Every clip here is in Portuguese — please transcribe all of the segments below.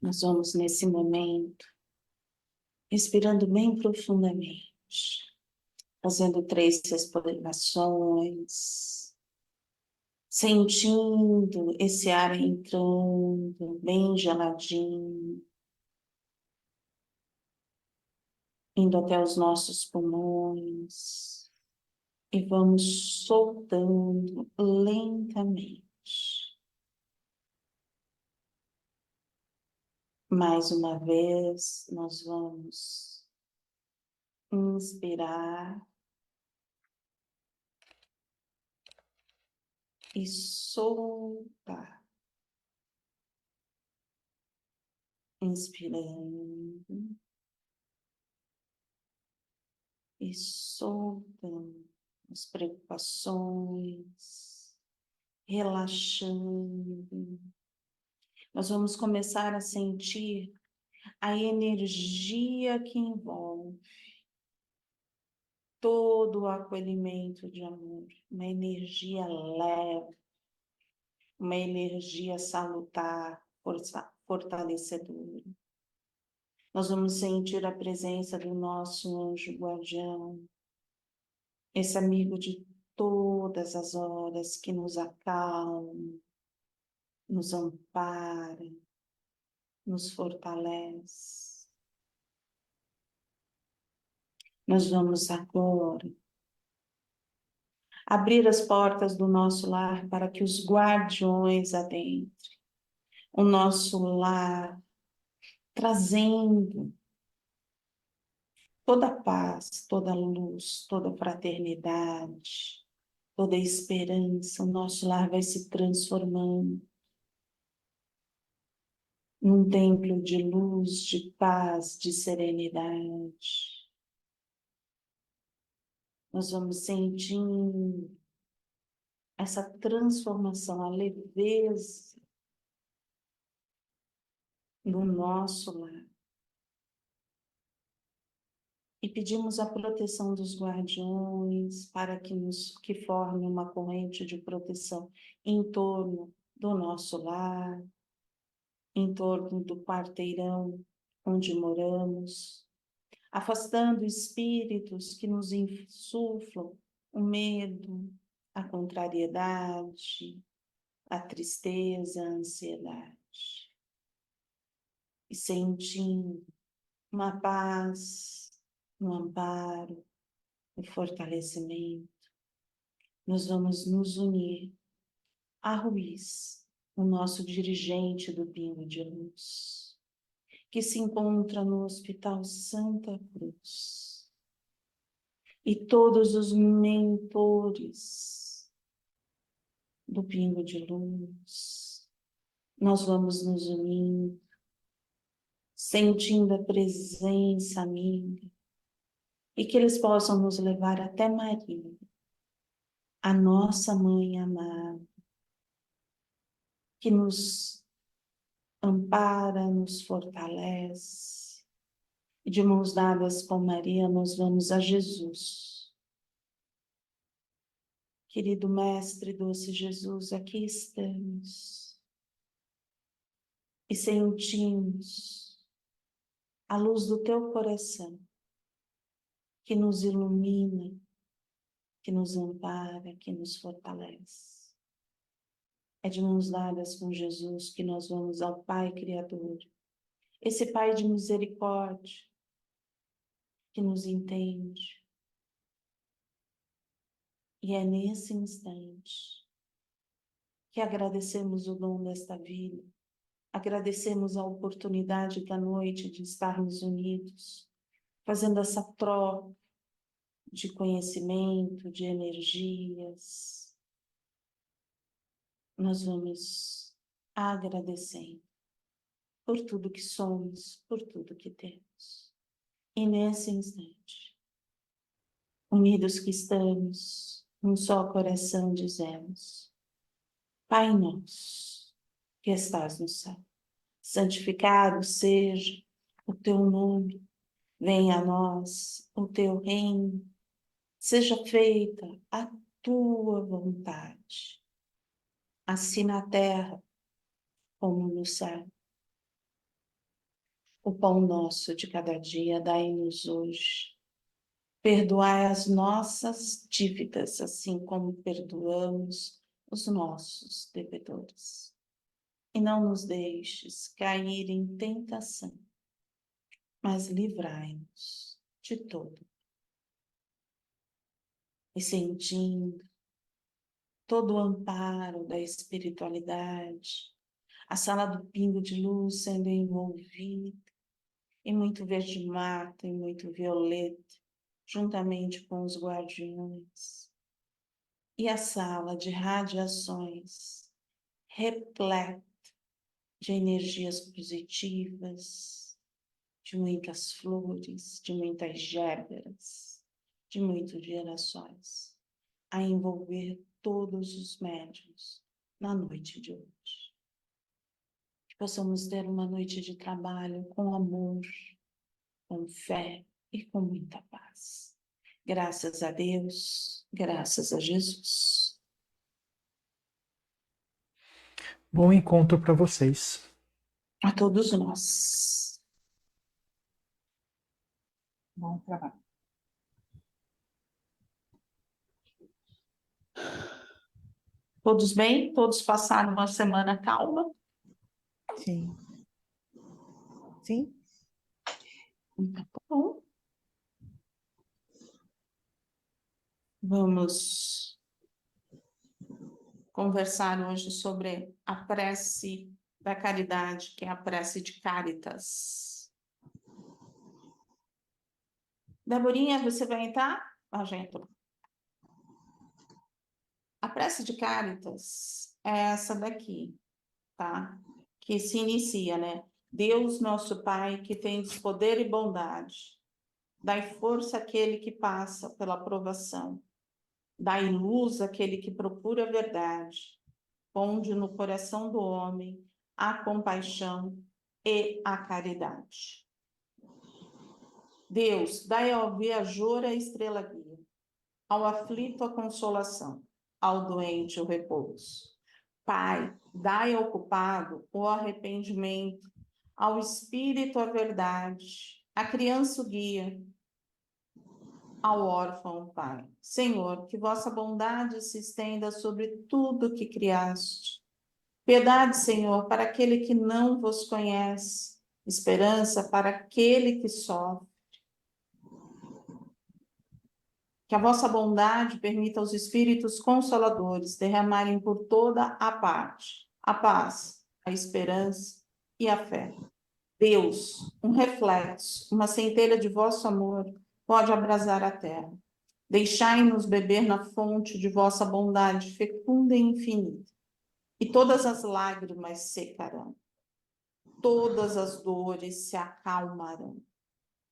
Nós vamos, nesse momento, respirando bem profundamente, fazendo 3 respirações, sentindo esse ar entrando bem geladinho, indo até os nossos pulmões, e vamos soltando lentamente. Mais uma vez, nós vamos inspirar e soltar. Inspirando e soltando as preocupações, relaxando. Nós vamos começar a sentir a energia que envolve todo o acolhimento de amor, uma energia leve, uma energia salutar, fortalecedora. Nós vamos sentir a presença do nosso anjo guardião, esse amigo de todas as horas que nos acalma, nos ampara, nos fortalece. Nós vamos agora abrir as portas do nosso lar para que os guardiões adentrem o nosso lar, trazendo toda a paz, toda a luz, toda a fraternidade, toda a esperança. O nosso lar vai se transformando num templo de luz, de paz, de serenidade. Nós vamos sentindo essa transformação, a leveza no nosso lar. E pedimos a proteção dos guardiões para que forme uma corrente de proteção em torno do nosso lar, em torno do quarteirão onde moramos, afastando espíritos que nos insuflam o medo, a contrariedade, a tristeza, a ansiedade. E sentindo uma paz, um amparo, um fortalecimento, nós vamos nos unir a Ruiz, o nosso dirigente do Pingo de Luz, que se encontra no Hospital Santa Cruz. E todos os mentores do Pingo de Luz, nós vamos nos unir, sentindo a presença amiga, e que eles possam nos levar até Maria, a nossa mãe amada, que nos ampara, nos fortalece. E de mãos dadas com Maria, nós vamos a Jesus. Querido Mestre, doce Jesus, aqui estamos. E sentimos a luz do teu coração, que nos ilumina, que nos ampara, que nos fortalece. É de mãos dadas com Jesus que nós vamos ao Pai Criador, esse Pai de misericórdia, que nos entende. E é nesse instante que agradecemos o dom desta vida, agradecemos a oportunidade da noite de estarmos unidos, fazendo essa troca de conhecimento, de energias. Nós vamos agradecendo por tudo que somos, por tudo que temos. E nesse instante, unidos que estamos, um só coração dizemos: Pai nosso, que estás no céu, santificado seja o teu nome, venha a nós o teu reino, seja feita a tua vontade, assim na terra como no céu. O pão nosso de cada dia dai-nos hoje. Perdoai as nossas dívidas, assim como perdoamos os nossos devedores. E não nos deixes cair em tentação, mas livrai-nos de todo. E sentindo todo o amparo da espiritualidade, a sala do pingo de luz sendo envolvida em muito verde mata e muito violeta, juntamente com os guardiões. E a sala de radiações repleta de energias positivas, de muitas flores, de muitas géberas, de muitos girassóis, a envolver todos os médiuns na noite de hoje. Que possamos ter uma noite de trabalho com amor, com fé e com muita paz. Graças a Deus, graças a Jesus. Bom encontro para vocês. A todos nós. Bom trabalho. Todos bem? Todos passaram uma semana calma? Sim. Sim? Tá bom. Vamos conversar hoje sobre a prece da caridade, que é a prece de Caritas. Deborinha, você vai entrar? Ah, já entrou. A prece de Caritas é essa daqui, tá? Que se inicia, né? Deus, nosso Pai, que tens poder e bondade, dai força àquele que passa pela provação, dai luz àquele que procura a verdade, ponde no coração do homem a compaixão e a caridade. Deus, dai ao viajor a estrela guia, ao aflito a consolação, ao doente o repouso. Pai, dai ao culpado o arrependimento, ao espírito a verdade, à criança o guia, ao órfão o Pai. Senhor, que vossa bondade se estenda sobre tudo que criaste. Piedade, Senhor, para aquele que não vos conhece, esperança para aquele que sofre. Que a vossa bondade permita aos espíritos consoladores derramarem por toda a parte a paz, a esperança e a fé. Deus, um reflexo, uma centelha de vosso amor, pode abrasar a terra. Deixai-nos beber na fonte de vossa bondade fecunda e infinita, e todas as lágrimas secarão, todas as dores se acalmarão.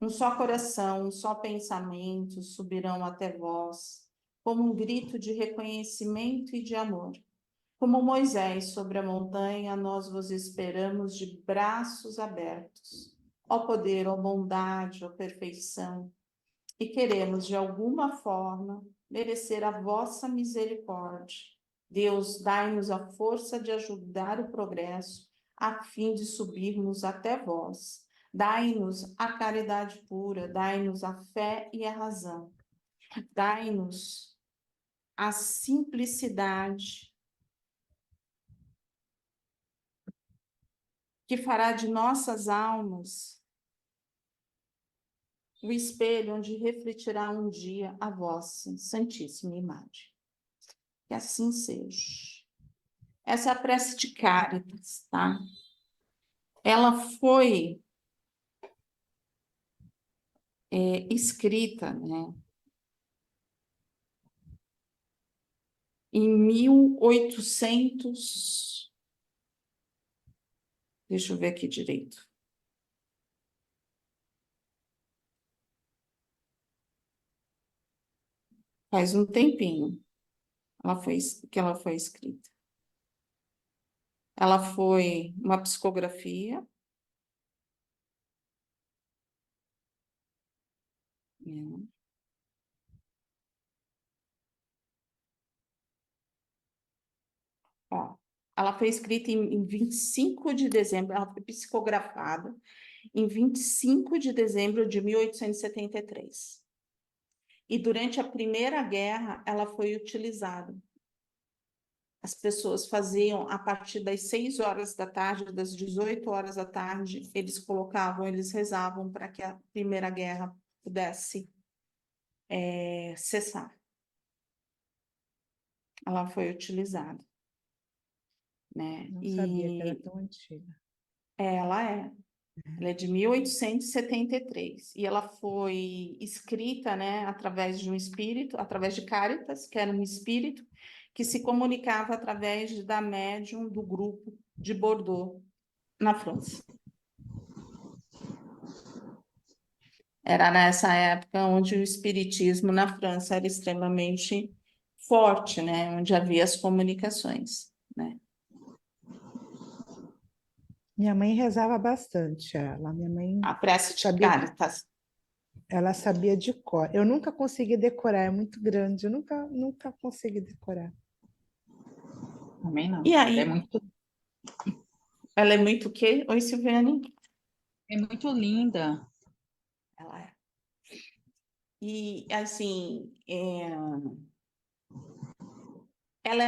Um só coração, um só pensamento subirão até vós, como um grito de reconhecimento e de amor. Como Moisés sobre a montanha, nós vos esperamos de braços abertos. Ó poder, ó bondade, ó perfeição. E queremos, de alguma forma, merecer a vossa misericórdia. Deus, dai-nos a força de ajudar o progresso, a fim de subirmos até vós. Dai-nos a caridade pura, dai-nos a fé e a razão. Dai-nos a simplicidade que fará de nossas almas o espelho onde refletirá um dia a vossa santíssima imagem. Que assim seja. Essa é a prece de Caritas, tá? Ela foi escrita, né, em 1800. Deixa eu ver aqui direito. Faz um tempinho que ela foi escrita. Ela foi uma psicografia, né? Ó, ela foi escrita em 25 de dezembro, ela foi psicografada em 25 de dezembro de 1873. E durante a Primeira Guerra, ela foi utilizada. As pessoas faziam, a partir das 6 horas da tarde, das 18 horas da tarde, eles rezavam para que a Primeira Guerra pudesse cessar. Ela foi utilizada, né? Não sabia que era tão antiga. Ela é de 1873 e ela foi escrita, né, através de um espírito, através de Caritas, que era um espírito que se comunicava através da médium do grupo de Bordeaux, na França. Era nessa época onde o espiritismo na França era extremamente forte, né, onde havia as comunicações, né? Minha mãe rezava bastante ela. Minha mãe A prece de sabia, Caritas. ela sabia de cor. Eu nunca consegui decorar, é muito grande. Eu nunca consegui decorar. Também não. E aí, ela é muito o quê? Oi, Silviane? É muito linda. Ela é. E, assim, ela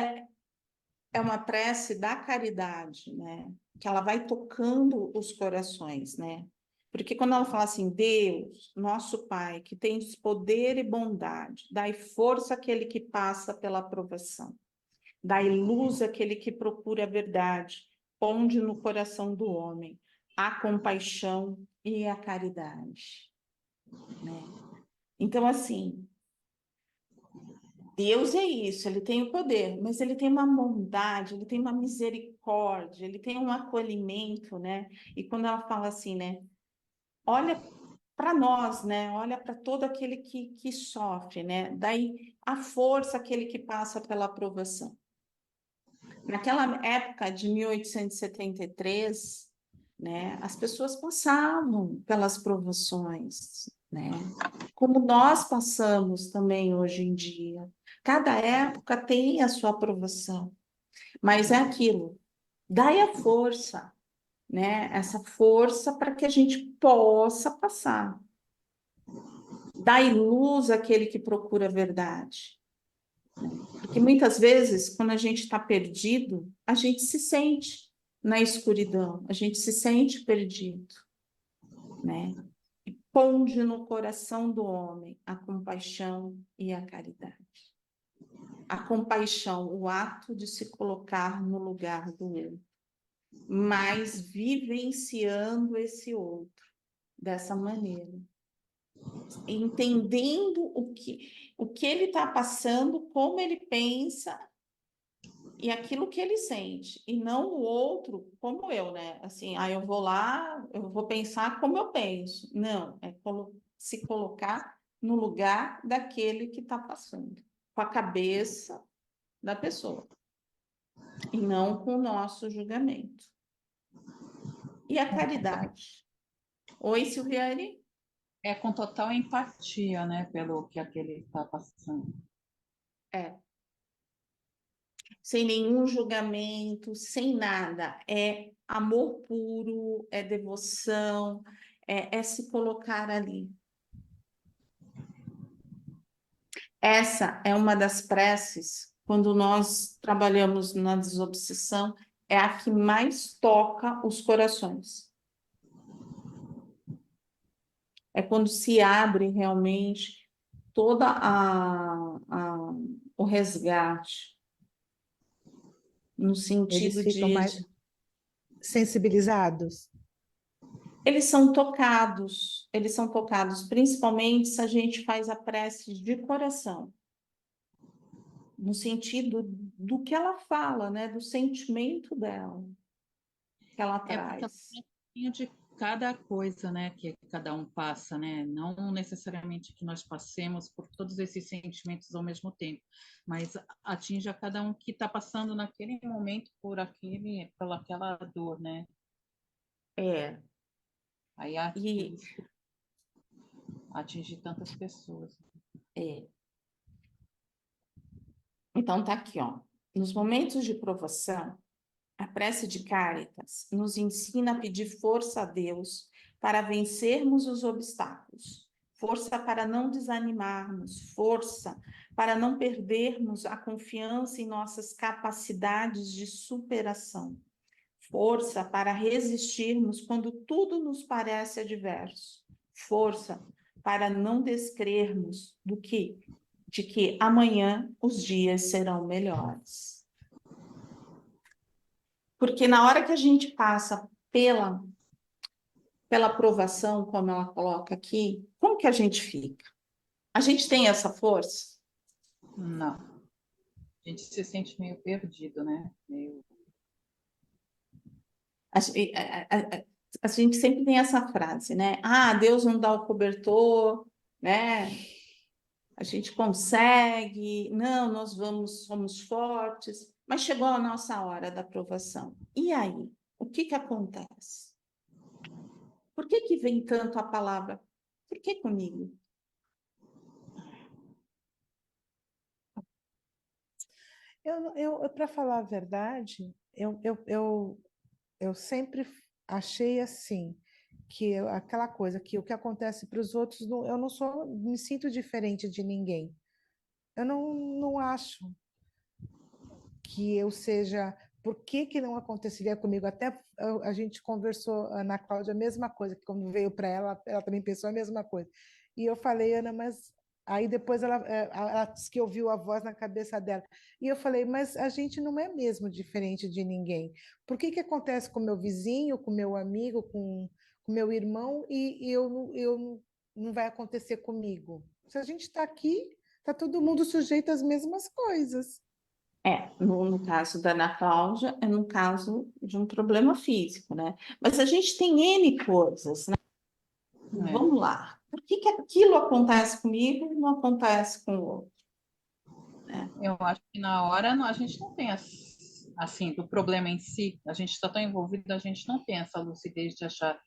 é uma prece da caridade, né? Que ela vai tocando os corações, né? Porque quando ela fala assim, Deus, nosso Pai, que tens poder e bondade, dai força àquele que passa pela aprovação, dai luz àquele que procura a verdade, ponde no coração do homem a compaixão e a caridade, né? Então, assim, Deus é isso, ele tem o poder, mas ele tem uma bondade, ele tem uma misericórdia, ele tem um acolhimento, né? E quando ela fala assim, né? Olha para nós, né? Olha para todo aquele que sofre, né? Daí a força aquele que passa pela aprovação. Naquela época de 1873, né? As pessoas passavam pelas provações, né? Como nós passamos também hoje em dia. Cada época tem a sua aprovação, mas é aquilo, dai a força, né? Essa força para que a gente possa passar. Dai luz àquele que procura a verdade. Porque muitas vezes, quando a gente está perdido, a gente se sente na escuridão, a gente se sente perdido, né? Ponde no coração do homem a compaixão e a caridade. A compaixão, o ato de se colocar no lugar do outro, mas vivenciando esse outro dessa maneira, entendendo o que ele está passando, como ele pensa e aquilo que ele sente, e não o outro como eu, né? Assim, eu vou lá, eu vou pensar como eu penso. Não, é se colocar no lugar daquele que está passando, com a cabeça da pessoa, e não com o nosso julgamento. E a caridade? Oi, Silviane? É com total empatia, né, pelo que aquele está passando. É. Sem nenhum julgamento, sem nada. É amor puro, é devoção, é se colocar ali. Essa é uma das preces, quando nós trabalhamos na desobsessão, é a que mais toca os corações. É quando se abre realmente toda o resgate, no Eles sentido ficam mais sensibilizados. eles são tocados, principalmente se a gente faz a prece de coração, no sentido do que ela fala, né, do sentimento dela, que ela Porque ela traz. tem um pouquinho de cada coisa, né, que cada um passa, né? Não necessariamente que nós passemos por todos esses sentimentos ao mesmo tempo, mas atinge a cada um que está passando naquele momento pela aquela dor, né? É, Aí e atinge tantas pessoas. é. Então tá aqui, ó. Nos momentos de provação, a prece de Caritas nos ensina a pedir força a Deus para vencermos os obstáculos, força para não desanimarmos, força para não perdermos a confiança em nossas capacidades de superação, força para resistirmos quando tudo nos parece adverso, força para não descrermos de que amanhã os dias serão melhores. Porque na hora que a gente passa pela aprovação, como ela coloca aqui, como que a gente fica? A gente tem essa força? Não. A gente se sente meio perdido, né? Meio... A gente sempre tem essa frase, né? Ah, Deus não dá o cobertor, né? A gente consegue, não, somos fortes, mas chegou a nossa hora da aprovação. E aí? O que que acontece? Por que que vem tanto a palavra? Por que comigo? Para falar a verdade, eu sempre achei assim, aquela coisa que o que acontece para os outros, eu não sou, me sinto diferente de ninguém. Eu não acho que eu seja. Por que que não aconteceria comigo? Até a gente conversou, Ana Cláudia, a mesma coisa, que quando veio para ela também pensou a mesma coisa. E eu falei, Ana, mas aí depois ela disse que ouviu a voz na cabeça dela. E eu falei, mas a gente não é mesmo diferente de ninguém. Por que que acontece com meu vizinho, com meu amigo, com meu irmão e não vai acontecer comigo? Se a gente está aqui, está todo mundo sujeito às mesmas coisas. No caso da Ana Cláudia, é no caso de um problema físico, né? Mas a gente tem N coisas, né? Vamos lá. Por que que aquilo acontece comigo e não acontece com o outro? Eu acho que na hora a gente não tem assim do problema em si, a gente está tão envolvido, a gente não tem essa lucidez de achar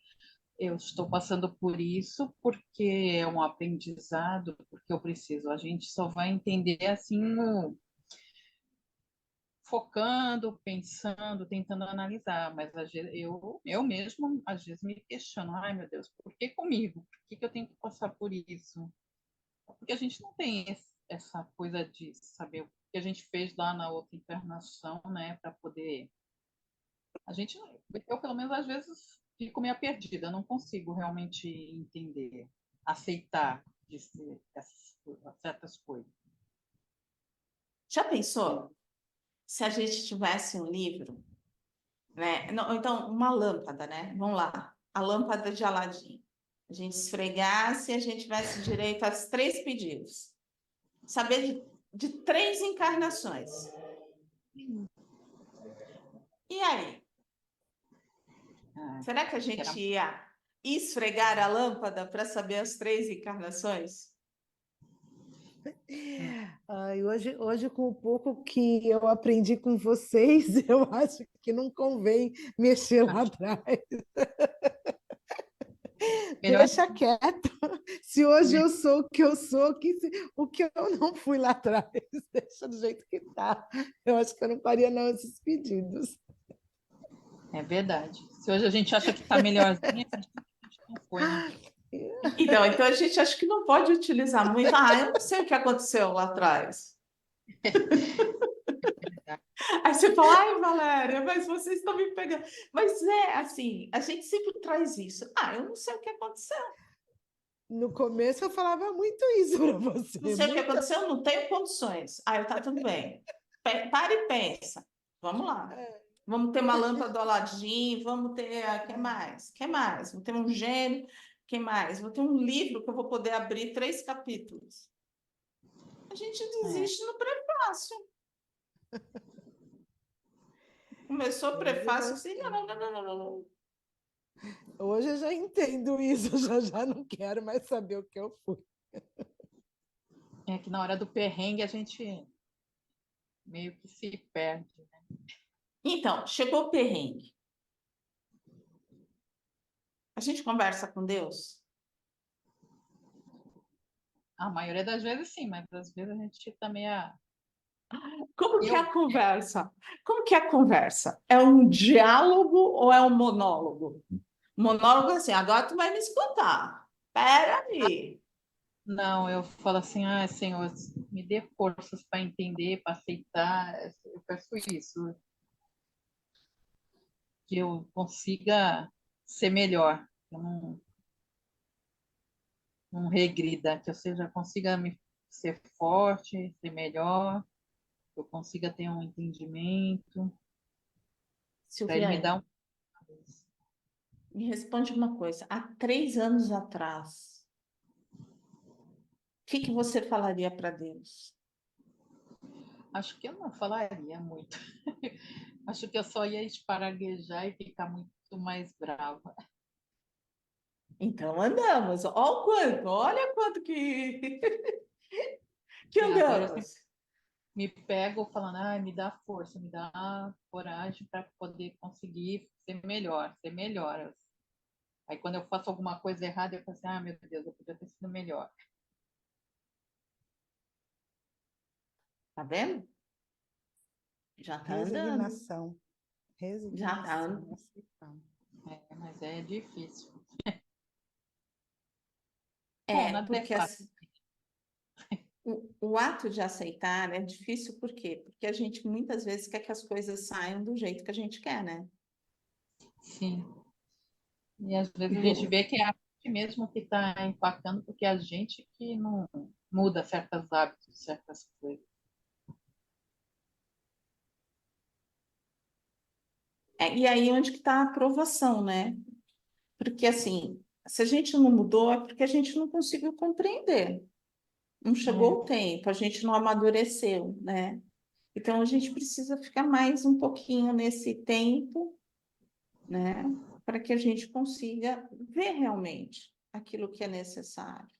eu estou passando por isso porque é um aprendizado, porque eu preciso. A gente só vai entender assim focando, pensando, tentando analisar, mas às vezes, eu mesmo às vezes me questiono, ai meu Deus, por que comigo? Por que eu tenho que passar por isso? Porque a gente não tem essa coisa de saber o que a gente fez lá na outra encarnação, né, para poder. A gente, eu pelo menos às vezes fico meio perdida, não consigo realmente entender, aceitar de ser certas coisas. Já pensou se a gente tivesse um livro, né? Não, então, uma lâmpada, né? Vamos lá, a lâmpada de Aladim. A gente esfregasse e a gente tivesse direito a 3 pedidos. Saber de 3 encarnações. E aí? Será que a gente ia esfregar a lâmpada para saber as 3 encarnações? Hoje, com o pouco que eu aprendi com vocês, eu acho que não convém mexer lá atrás. Deixa quieto. Se hoje eu sou o que eu sou, o que eu não fui lá atrás, deixa do jeito que está. Eu acho que eu não faria não esses pedidos. É verdade. Se hoje a gente acha que está melhorzinha, a gente não foi, né? Então a gente acha que não pode utilizar muito. Ah, eu não sei o que aconteceu lá atrás. Aí você fala, ai, Valéria, mas vocês estão me pegando. Mas é assim, a gente sempre traz isso. Ah, eu não sei o que aconteceu. No começo eu falava muito isso para você. Não sei o que aconteceu, não tenho condições. Ah, tá tudo bem. Para e pensa. Vamos lá. Vamos ter uma lâmpada do Aladim, vamos ter. Que mais? Que mais? Vamos ter um gênio. Que mais? Vou ter um livro que eu vou poder abrir 3 capítulos. A gente desiste no prefácio. Começou o prefácio assim, não. Hoje eu já entendo isso, já não quero mais saber o que eu fui. É que na hora do perrengue a gente meio que se perde, né? Então, chegou o perrengue. A gente conversa com Deus? A maioria das vezes sim, mas às vezes a gente também Como que é a conversa? Como que é a conversa? É um diálogo ou é um monólogo? Monólogo assim, agora tu vai me escutar. Espera aí. Não, eu falo assim, ah, Senhor, me dê forças para entender, para aceitar. Eu peço isso, que eu consiga ser melhor, que eu não regrida, que eu seja, consiga ser forte, ser melhor, que eu consiga ter um entendimento, para ele me Silviane, dar um. me responde uma coisa. Há 3 anos atrás, o que que você falaria para Deus? Acho que eu não falaria muito. Acho que eu só ia espraguejar e ficar muito mais brava. Então andamos. Olha quanto que Agora eu andamos. me pego falando, ah, me dá força, me dá coragem para poder conseguir ser melhor, ser melhor. Aí quando eu faço alguma coisa errada, eu falo assim, ah, meu Deus, eu podia ter sido melhor. Tá vendo? Já tá andando. Resignação. Já tá Resignação. andando. Aceitar. É, mas é difícil. Bom, É, nada é porque fácil. assim, o ato de aceitar é difícil, por quê? Porque a gente muitas vezes quer que as coisas saiam do jeito que a gente quer, né? Sim. E às vezes a gente vê que é a gente mesmo que está empacando, porque é a gente que não muda certos hábitos, certas coisas. E aí onde que está a aprovação, né? Porque assim, se a gente não mudou, é porque a gente não conseguiu compreender. Não chegou o É, tempo, a gente não amadureceu, né? Então a gente precisa ficar mais um pouquinho nesse tempo, né? Para que a gente consiga ver realmente aquilo que é necessário,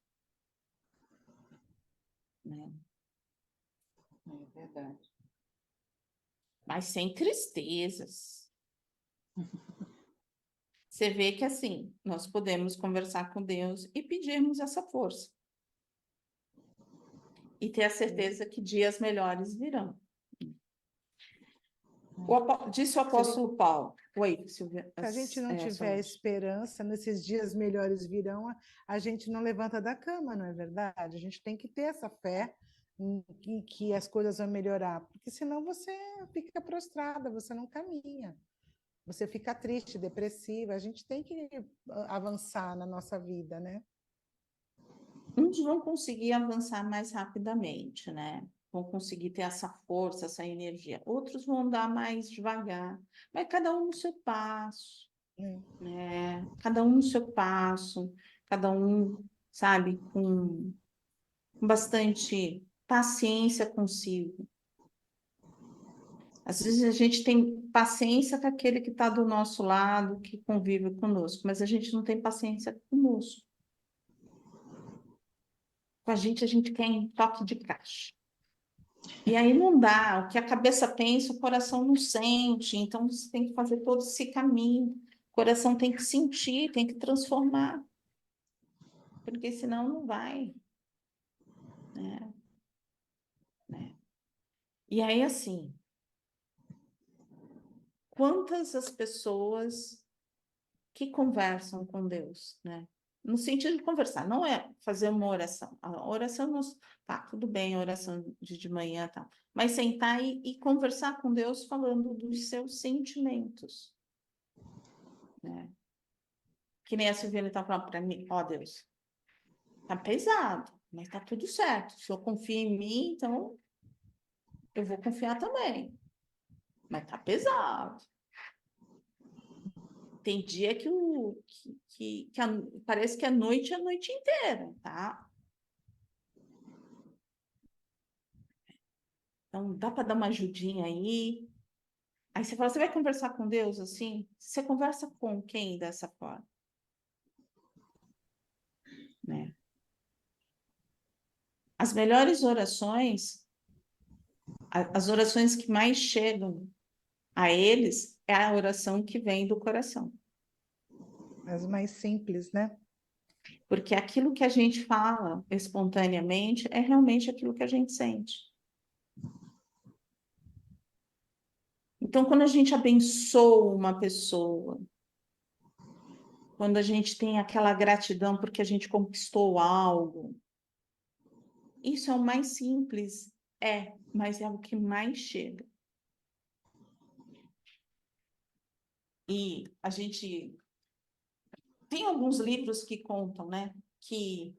né? é verdade. Mas sem tristezas. Você vê que assim, nós podemos conversar com Deus e pedirmos essa força. E ter a certeza que dias melhores virão. Disse o Se a gente, apóstolo Paulo. Oi, Silvia. se a gente não tiver Solange. esperança, nesses dias melhores virão, a gente não levanta da cama, não é verdade? A gente tem que ter essa fé em que as coisas vão melhorar, porque senão você fica prostrada, você não caminha. Você fica triste, depressiva. A gente tem que avançar na nossa vida, né? Uns vão conseguir avançar mais rapidamente, né? Vão conseguir ter essa força, essa energia. Outros vão andar mais devagar, mas cada um no seu passo, É. né? Cada um no seu passo, cada um, sabe, com bastante paciência consigo. Às vezes a gente tem paciência com aquele que está do nosso lado, que convive conosco, mas a gente não tem paciência conosco. Com a gente quer em toque de caixa. E aí não dá, o que a cabeça pensa, o coração não sente, então você tem que fazer todo esse caminho. O coração tem que sentir, tem que transformar, porque senão não vai, né? E aí, assim, quantas as pessoas que conversam com Deus, né? No sentido de conversar, não é fazer uma oração. A oração, tá, tudo bem, a oração de manhã, tá. Mas sentar e conversar com Deus falando dos seus sentimentos, né? Que nem a Silviane está falando para mim, ó Deus, tá pesado, mas tá tudo certo. Se eu confio em mim, então eu vou confiar também. Mas tá pesado. Tem dia parece que a noite é a noite inteira, tá? Então dá para dar uma ajudinha aí. Aí você fala, você vai conversar com Deus assim? Você conversa com quem dessa forma, né? As melhores orações, as orações que mais chegam a eles é a oração que vem do coração. As mais simples, né? Porque aquilo que a gente fala espontaneamente é realmente aquilo que a gente sente. Então, quando a gente abençoa uma pessoa, quando a gente tem aquela gratidão porque a gente conquistou algo. Isso é o mais simples, mas é o que mais chega. E a gente tem alguns livros que contam, né, que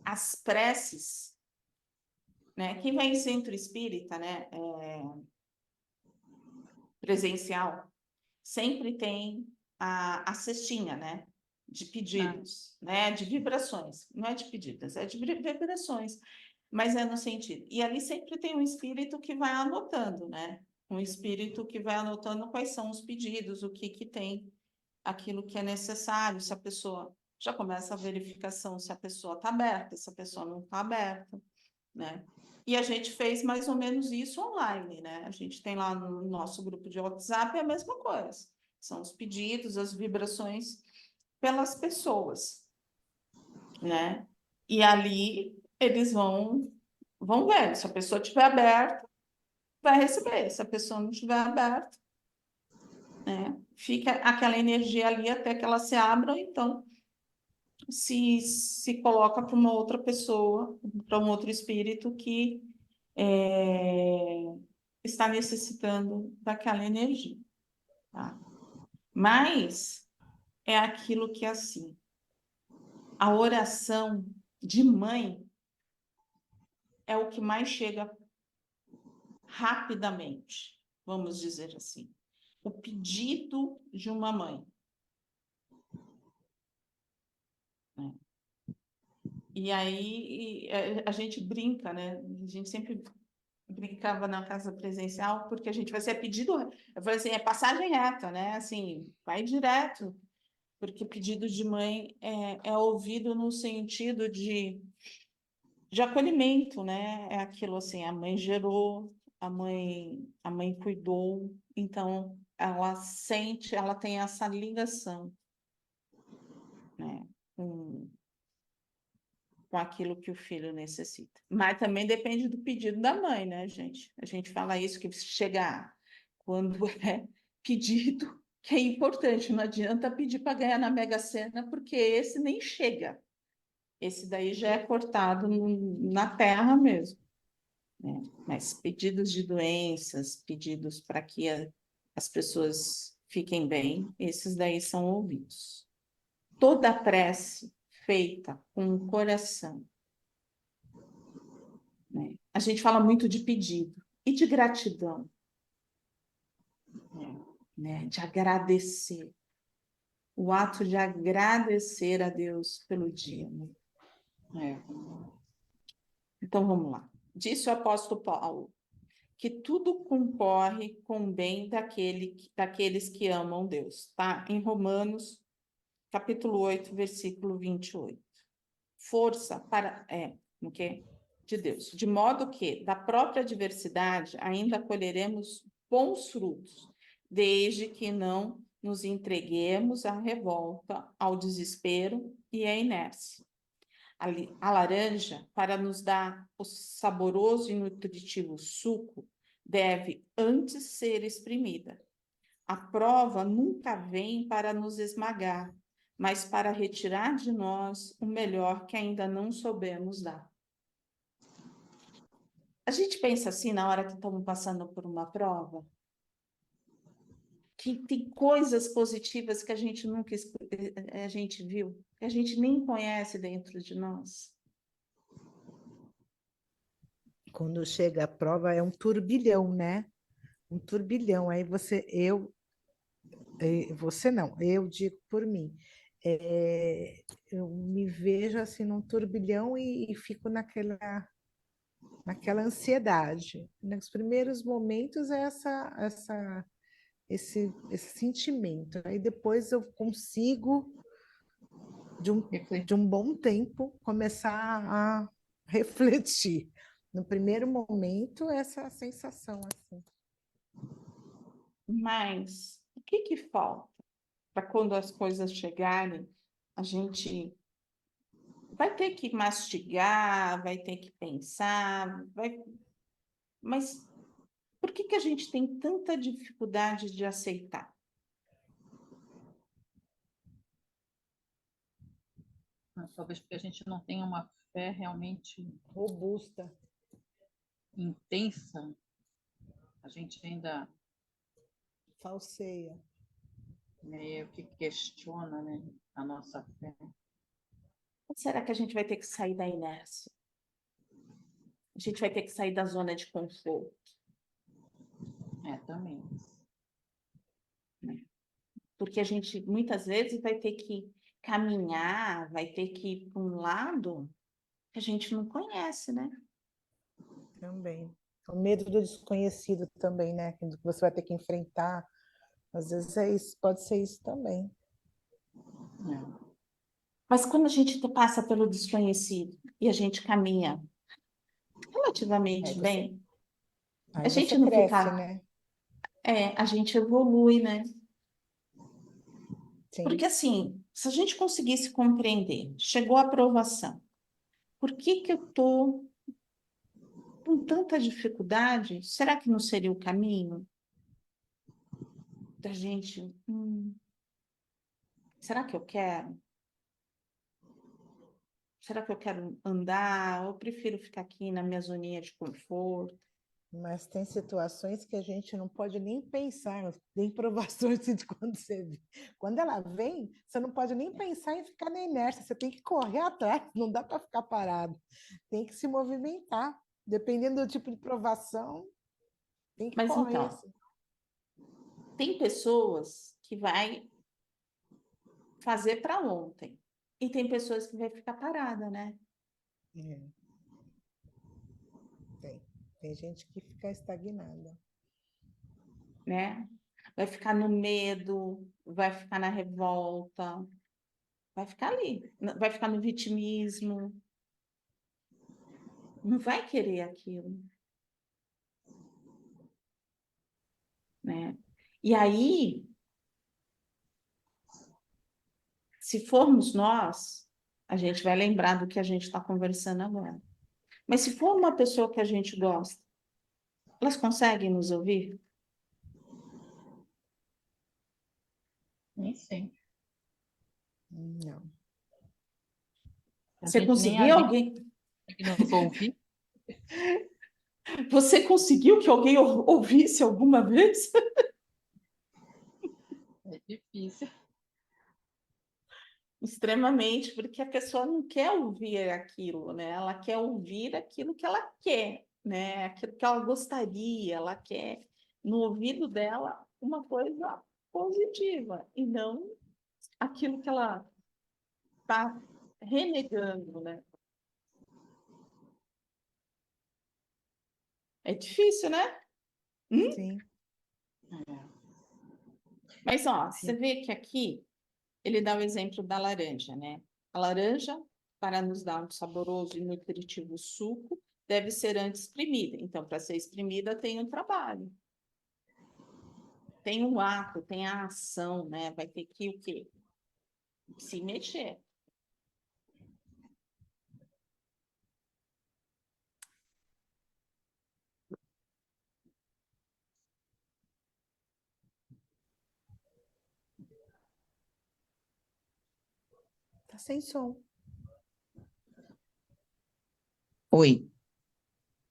as preces, né, quem vai em centro espírita, né, presencial, sempre tem a cestinha, né, de pedidos, né, de vibrações. Não é de pedidos, é de vibrações, mas é no sentido. E ali sempre tem um espírito que vai anotando, né? Um espírito que vai anotando quais são os pedidos, o que tem, aquilo que é necessário, se a pessoa já começa a verificação se a pessoa está aberta, se a pessoa não está aberta, né? E a gente fez mais ou menos isso online, né? A gente tem lá no nosso grupo de WhatsApp a mesma coisa. São os pedidos, as vibrações pelas pessoas, né? E ali eles vão ver. Se a pessoa estiver aberta, vai receber. Se a pessoa não estiver aberta, né? Fica aquela energia ali até que ela se abra, então se coloca para uma outra pessoa, para um outro espírito que está necessitando daquela energia, tá? Mas é aquilo que é assim, a oração de mãe é o que mais chega rapidamente, vamos dizer assim. O pedido de uma mãe, né? E aí a gente brinca, né? A gente sempre brincava na casa presencial, porque a gente vai ser pedido, eu falei assim, é passagem reta, né? Assim, vai direto, porque pedido de mãe é ouvido no sentido de acolhimento, né? É aquilo assim, a mãe gerou, a mãe cuidou, então ela sente, ela tem essa ligação, né? Com aquilo que o filho necessita. Mas também depende do pedido da mãe, né, gente? A gente fala isso que chegar quando é pedido, que é importante. Não adianta pedir para ganhar na Mega Sena, porque esse nem chega. Esse daí já é cortado na terra mesmo, né? Mas pedidos de doenças, pedidos para que as pessoas fiquem bem, esses daí são ouvidos. Toda prece feita com o coração, né? A gente fala muito de pedido e de gratidão, né? De agradecer. O ato de agradecer a Deus pelo dia, né? Então vamos lá. Disse o apóstolo Paulo que tudo concorre com o bem daqueles que amam Deus, tá? Em Romanos, capítulo 8, versículo 28. Força para o quê? De Deus, de modo que da própria adversidade ainda colheremos bons frutos, desde que não nos entreguemos à revolta, ao desespero e à inércia. A laranja, para nos dar o saboroso e nutritivo suco, deve antes ser espremida. A prova nunca vem para nos esmagar, mas para retirar de nós o melhor que ainda não soubemos dar. A gente pensa assim na hora que estamos passando por uma prova, que tem coisas positivas que a gente nunca a gente viu, que a gente nem conhece dentro de nós. Quando chega a prova é um turbilhão, né? Um turbilhão. Aí você não, eu digo por mim. Eu me vejo assim num turbilhão e fico naquela ansiedade. Nos primeiros momentos é esse sentimento. Aí depois eu consigo, de um bom tempo, começar a refletir. No primeiro momento, essa sensação assim. Mas o que falta para quando as coisas chegarem, a gente vai ter que mastigar, vai ter que pensar, mas por que a gente tem tanta dificuldade de aceitar? Talvez porque a gente não tenha uma fé realmente Robusta. intensa, a gente ainda Falseia. meio que questiona, né, a nossa fé. Ou será que a gente vai ter que sair da inércia? A gente vai ter que sair da zona de conforto, Também. né? Porque a gente muitas vezes vai ter que caminhar, vai ter que ir para um lado que a gente não conhece, né? Também. O medo do desconhecido também, né? Que você vai ter que enfrentar. Às vezes é isso, pode ser isso também. É. Mas quando a gente passa pelo desconhecido e a gente caminha Aí relativamente você, bem, a aí você gente não cresce, fica, né? a gente evolui, né? Sim. Porque assim, se a gente conseguisse compreender, chegou a aprovação, por que que eu estou com tanta dificuldade? Será que não seria o caminho da gente? Será que eu quero? Será que eu quero andar? Eu prefiro ficar aqui na minha zoninha de conforto. Mas tem situações que a gente não pode nem pensar, tem provações de quando você vê. Quando ela vem, você não pode nem pensar em ficar na inércia, você tem que correr atrás, não dá para ficar parado, tem que se movimentar. Dependendo do tipo de provação, tem que Mas correr. então, tem pessoas que vai fazer para ontem e tem pessoas que vai ficar parada, né? É, tem. Tem gente que fica estagnada. Né? Vai ficar no medo, vai ficar na revolta, vai ficar ali, vai ficar no vitimismo, não vai querer aquilo, né? E aí, se formos nós, a gente vai lembrar do que a gente está conversando agora. Mas se for uma pessoa que a gente gosta, elas conseguem nos ouvir? Nem sempre. Não. A Você gente nem a conseguiu gente alguém? que nos ouvir. Você conseguiu que alguém ouvisse alguma vez? É difícil. Extremamente, porque a pessoa não quer ouvir aquilo, né? Ela quer ouvir aquilo que ela quer, né? Aquilo que ela gostaria, ela quer no ouvido dela uma coisa positiva e não aquilo que ela está renegando, né? É difícil, né? Sim, Mas ó, você sim. vê que aqui ele dá o exemplo da laranja, né? A laranja, para nos dar um saboroso e nutritivo suco, deve ser antes espremida. Então, para ser espremida, tem um trabalho. Tem um ato, tem a ação, né? Vai ter que o quê? Se mexer. Tá sem som. Oi.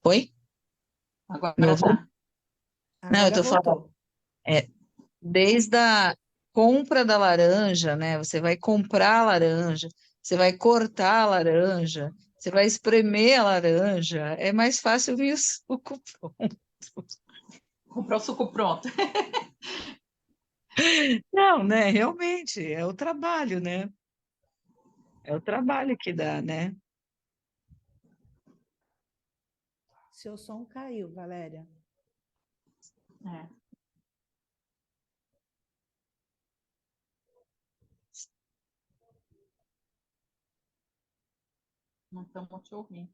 Oi? Me Agora ouviu? tá. Não, eu Agora tô falando, voltou. desde a compra da laranja, né? Você vai comprar a laranja, você vai cortar a laranja, você vai espremer a laranja, é mais fácil vir o suco pronto. Comprou o suco pronto. Não, né? Realmente, é o trabalho, né? É o trabalho que dá, né? Seu som caiu, Valéria. É. Não estamos te ouvindo.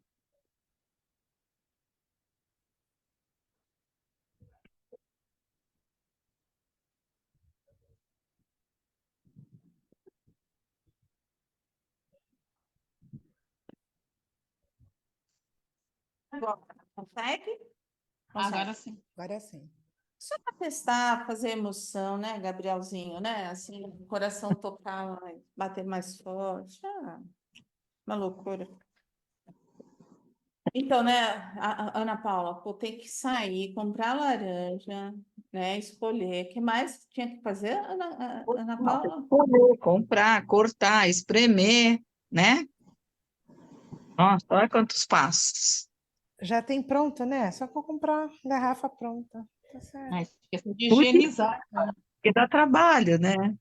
Agora, consegue? Agora Consegue. sim. Agora sim. Só para testar, fazer emoção, né, Gabrielzinho, né? Assim, o coração tocar, bater mais forte. Ah. Uma loucura. Então, né, Ana Paula, pô, tem que sair, comprar laranja, né, escolher. O que mais tinha que fazer, Ana Paula? Escolher, comprar, cortar, espremer, né? Nossa, olha quantos passos. Já tem pronto, né? Só for comprar garrafa pronta. Tá certo. Mas esqueceu de Por isso, higienizar. porque dá trabalho, né?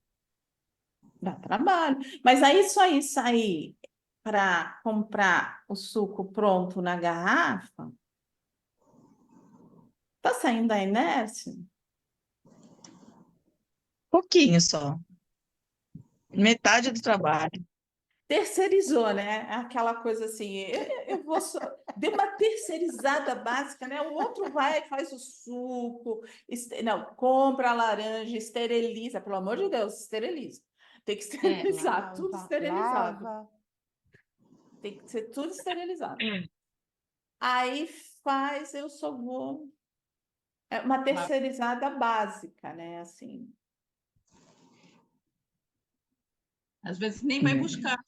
Dá trabalho. Mas aí só aí sair para comprar o suco pronto na garrafa, tá saindo da inércia? Pouquinho só. Metade do trabalho. Terceirizou, né? Aquela coisa assim, eu vou só... Deu uma terceirizada básica, né? O outro vai e faz o suco, não, compra a laranja, esteriliza, pelo amor de Deus, esteriliza. Tem que esterilizar, tudo Lava, esterilizado. lava. Tem que ser tudo esterilizado. Aí faz, eu só vou... É uma terceirizada básica, né? Assim, Às vezes nem vai buscar,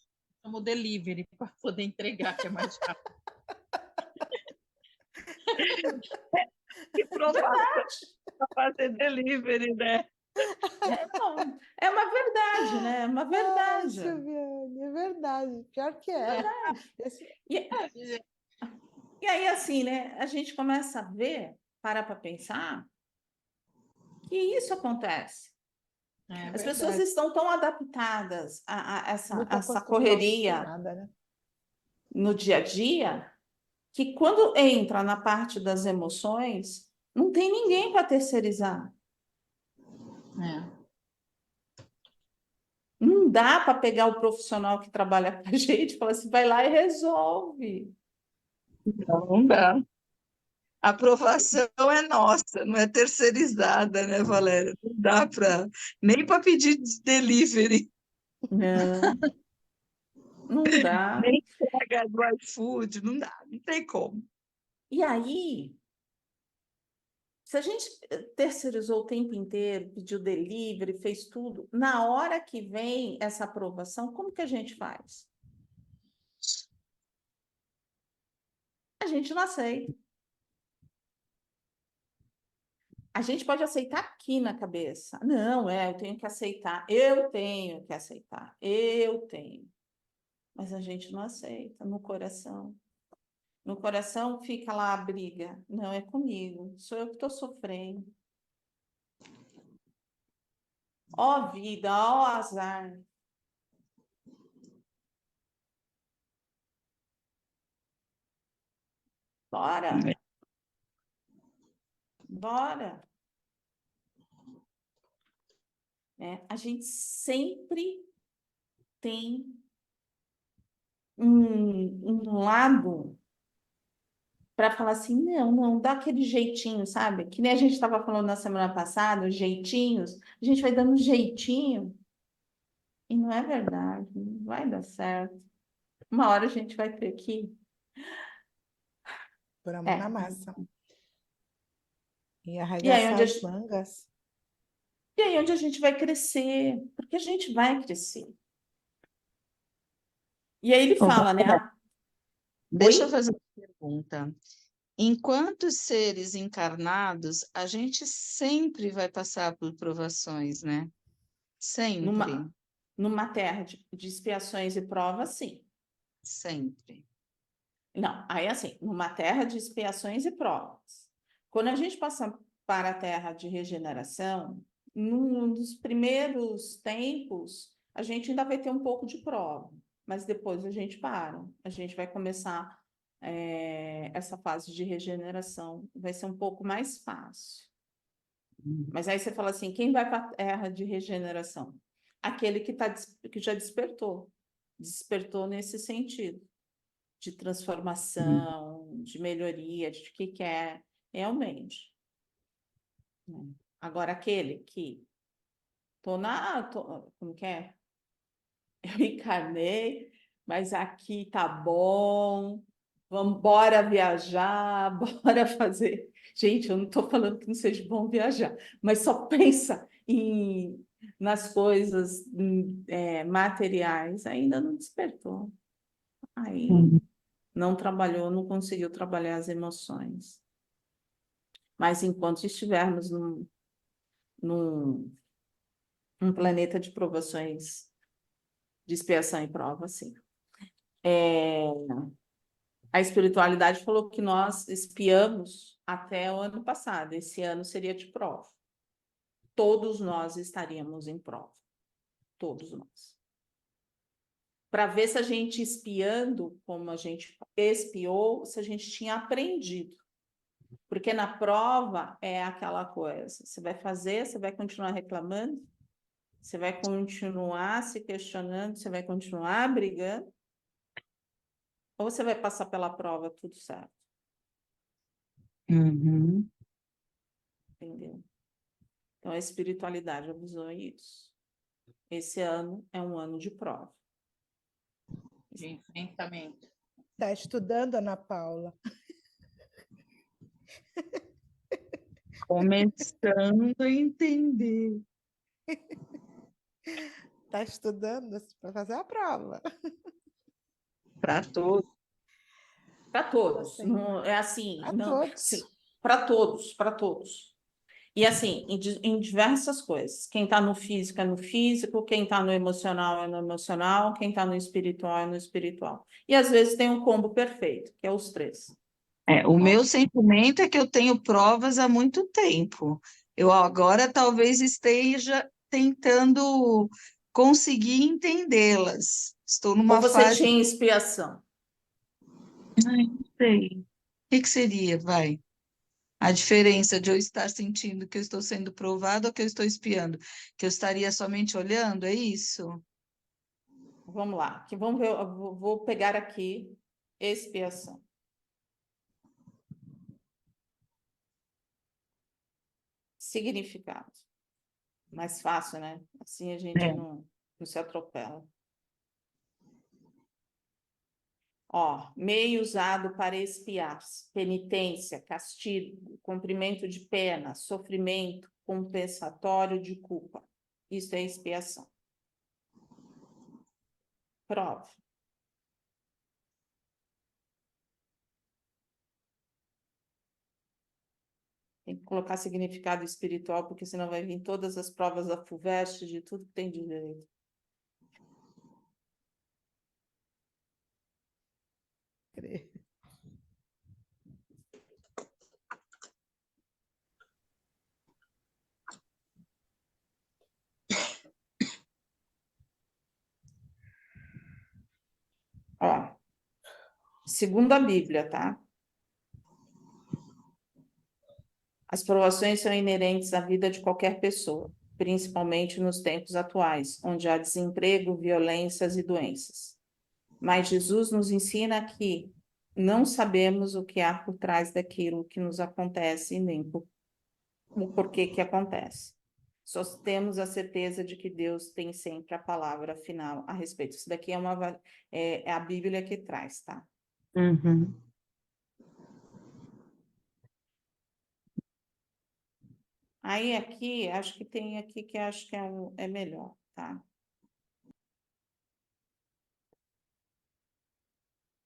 chama o delivery para poder entregar, que é mais rápido. Que provação para fazer delivery, né? não, é uma verdade, né? É uma Ai, verdade. Silviane, é verdade. Pior que é. Esse- E aí, assim, né? A gente começa a ver, para pensar, que isso acontece. É As pessoas verdade. estão tão adaptadas a Muito essa correria acostumada, né? no dia a dia, que quando entra na parte das emoções, não tem ninguém para terceirizar. É. Não dá para pegar o profissional que trabalha com a gente e falar assim, vai lá e resolve. Não dá. A aprovação é nossa, não é terceirizada, né, Valéria? Não dá para nem para pedir delivery, Não, não dá. nem entrega do iFood, não dá, não tem como. E aí, se a gente terceirizou o tempo inteiro, pediu delivery, fez tudo, na hora que vem essa aprovação, como que a gente faz? A gente não aceita. A gente pode aceitar aqui na cabeça. Não, eu tenho que aceitar, eu tenho que aceitar, eu tenho. Mas a gente não aceita no coração. No coração fica lá a briga. Não, é comigo, sou eu que estou sofrendo. Ó vida, ó azar. Bora, bora. Né? A gente sempre tem um lado para falar assim, não, não, dá aquele jeitinho, sabe? Que nem a gente estava falando na semana passada, os jeitinhos, a gente vai dando um jeitinho, e não é verdade, não vai dar certo. Uma hora a gente vai ter que. Pôr a mão na É. massa. E E aí, arregaçar as mangas. onde a gente vai crescer, porque a gente vai crescer. E aí ele Ô, fala, né? Valéria, deixa eu Oi? fazer uma pergunta. Enquanto seres encarnados, a gente sempre vai passar por provações, né? Sempre, Numa terra de expiações e provas, sim. sempre. Não, aí assim, numa terra de expiações e provas. Quando a gente passa para a terra de regeneração, num dos primeiros tempos, a gente ainda vai ter um pouco de prova, mas depois a gente para. A gente vai começar essa fase de regeneração, vai ser um pouco mais fácil. Mas aí você fala assim, quem vai para a terra de regeneração? Aquele que já despertou. Despertou nesse sentido de transformação, de melhoria, de que quer realmente. Né? Agora, aquele que como que é? Eu encarnei, mas aqui tá bom, vamos bora viajar, bora fazer. Gente, eu não estou falando que não seja bom viajar, mas só pensa nas coisas materiais, ainda não despertou. aí Uhum. não trabalhou, não conseguiu trabalhar as emoções. Mas enquanto estivermos num um planeta de provações, de expiação e prova, sim. A espiritualidade falou que nós expiamos até o ano passado, esse ano seria de prova. Todos nós estaríamos em prova, todos nós. Para ver se a gente expiando, como a gente expiou, se a gente tinha aprendido. Porque na prova é aquela coisa, você vai fazer, você vai continuar reclamando, você vai continuar se questionando, você vai continuar brigando, ou você vai passar pela prova tudo certo, Uhum. entendeu? Então a espiritualidade avisou isso. Esse ano é um ano de prova. De enfrentamento. Está estudando, Ana Paula? Começando a entender. Está estudando para fazer a prova. Para todos. Para todos, Assim, não, é assim, para não, todos. para todos, para todos. E assim, em diversas coisas. Quem está no físico é no físico, quem está no emocional é no emocional, quem está no espiritual é no espiritual. E às vezes tem um combo perfeito, que é os três. O meu sentimento é que eu tenho provas há muito tempo. Eu agora talvez esteja tentando conseguir entendê-las. Estou Ou numa você fase. tinha expiação? Ai, não sei. O que que seria, vai? A diferença de eu estar sentindo que eu estou sendo provado ou que eu estou espiando? Que eu estaria somente olhando, é isso? Vamos lá, que vamos ver, eu vou pegar aqui expiação. Significado. Mais fácil, né? Assim a gente É. não se atropela. Ó, meio usado para expiar, penitência, castigo, cumprimento de pena, sofrimento, compensatório de culpa. Isso é expiação. Prova. Tem que colocar significado espiritual, porque senão vai vir todas as provas da FUVEST, de tudo que tem de direito. Ó, segundo a Bíblia, tá? As provações são inerentes à vida de qualquer pessoa, principalmente nos tempos atuais, onde há desemprego, violências e doenças. Mas Jesus nos ensina que não sabemos o que há por trás daquilo que nos acontece e nem o porquê que acontece. Só temos a certeza de que Deus tem sempre a palavra final a respeito. Isso daqui é a Bíblia que traz, tá? Uhum. Aí aqui, acho que tem aqui que acho que é melhor, tá?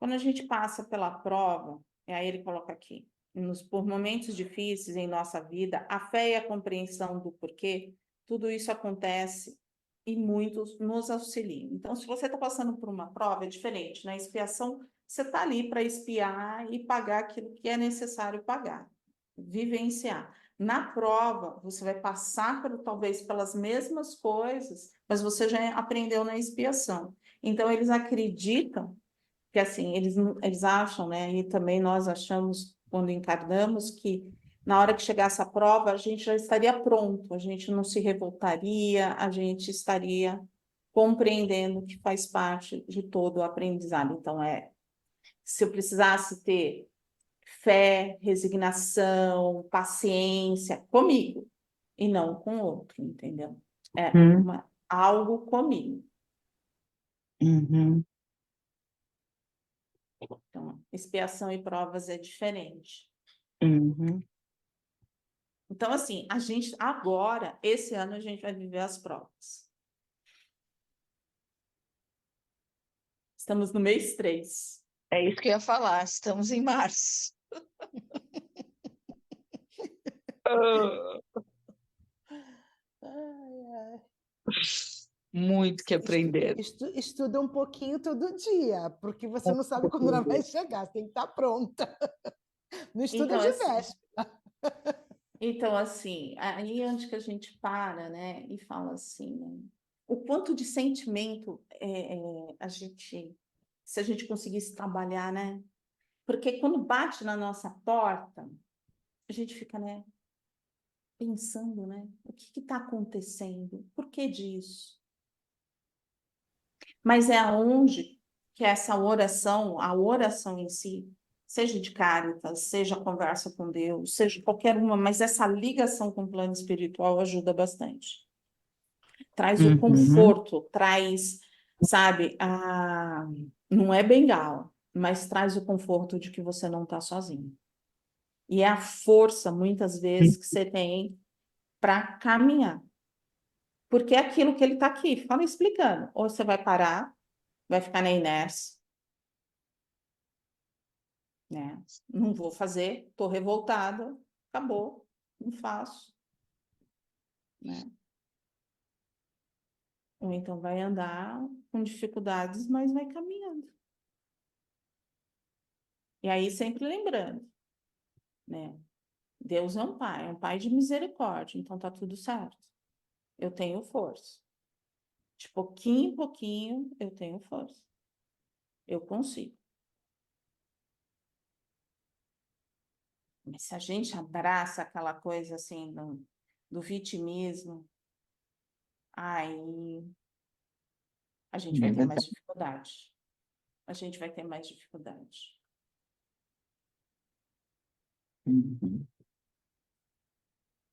Quando a gente passa pela prova, aí ele coloca aqui, por momentos difíceis em nossa vida, a fé e a compreensão do porquê, tudo isso acontece e muitos nos auxiliam. Então, se você está passando por uma prova, é diferente. Na expiação, você está ali para expiar e pagar aquilo que é necessário pagar, vivenciar. Na prova, você vai passar talvez pelas mesmas coisas, mas você já aprendeu na expiação. Então, eles acreditam que assim, eles acham, né, e também nós achamos quando encarnamos que na hora que chegasse a prova, a gente já estaria pronto, a gente não se revoltaria, a gente estaria compreendendo que faz parte de todo o aprendizado. Então, se eu precisasse ter fé, resignação, paciência comigo e não com o outro, entendeu? Uhum. Algo comigo. Uhum. Então, expiação e provas é diferente. Uhum. Então, assim, a gente agora, esse ano, a gente vai viver as provas. Estamos no mês 3. É isso que eu ia falar, estamos em março. Ai, ai. Muito que aprender. Estuda um pouquinho todo dia, porque você não sabe quando ela vai chegar, você tem que estar pronta. Não estuda Então, de assim, véspera. então, assim, aí é onde que a gente para, né, e fala assim, né, o quanto de sentimento a gente, se a gente conseguisse trabalhar, né? Porque quando bate na nossa porta, a gente fica, né, pensando, né, o que está acontecendo? Por que disso? Mas é aonde que essa oração, a oração em si, seja de Cáritas, seja conversa com Deus, seja qualquer uma, mas essa ligação com o plano espiritual ajuda bastante. Traz o Uhum. conforto, traz, sabe, não é bengala, mas traz o conforto de que você não está sozinho. E é a força, muitas vezes, que você tem para caminhar. Porque é aquilo que ele está aqui, fala explicando. Ou você vai parar, vai ficar na inércia, né? Não vou fazer, estou revoltada, acabou, não faço, né? Ou então vai andar com dificuldades, mas vai caminhando. E aí sempre lembrando, né? Deus é um pai de misericórdia, então tá tudo certo. Eu tenho força. De pouquinho em pouquinho eu tenho força. Eu consigo. Mas se a gente abraça aquela coisa assim do vitimismo, aí a gente vai ter mais dificuldade. A gente vai ter mais dificuldade. Uhum.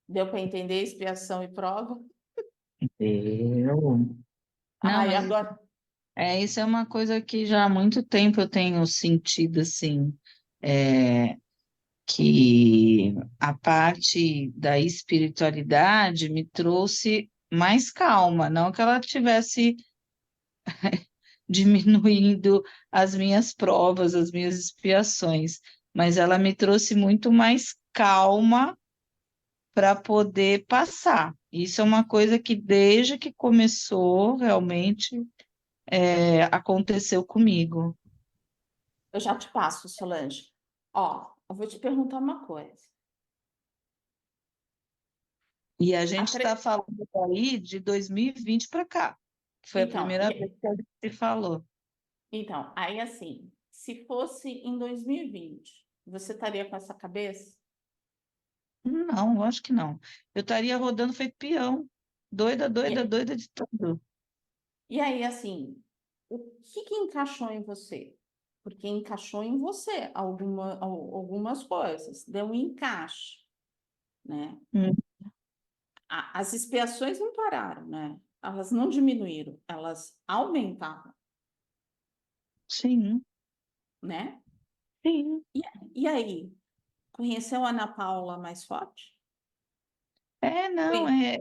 Deu para entender expiação e prova? Eu. Não, Ai, mas agora. isso é uma coisa que já há muito tempo eu tenho sentido, assim, é, que a parte da espiritualidade me trouxe mais calma, não que ela tivesse diminuindo as minhas provas, as minhas expiações, mas ela me trouxe muito mais calma para poder passar. Isso é uma coisa que desde que começou realmente aconteceu comigo. Eu já te passo, Solange. Ó, eu vou te perguntar uma coisa. E a A gente tre- está falando aí de 2020 para cá, que foi a Então, primeira vez que a gente se falou. então, aí assim, se fosse em 2020, você estaria com essa cabeça? Não, acho que não. Eu estaria rodando feito peão, doida, doida, E, doida de tudo. e aí, assim, o que encaixou em você? Porque encaixou em você algumas coisas, deu um encaixe, né? Hum, As expiações não pararam, né? Elas não diminuíram, elas aumentaram, Sim, né? sim. E, e aí, conheceu a Ana Paula mais forte? Não, Conhe-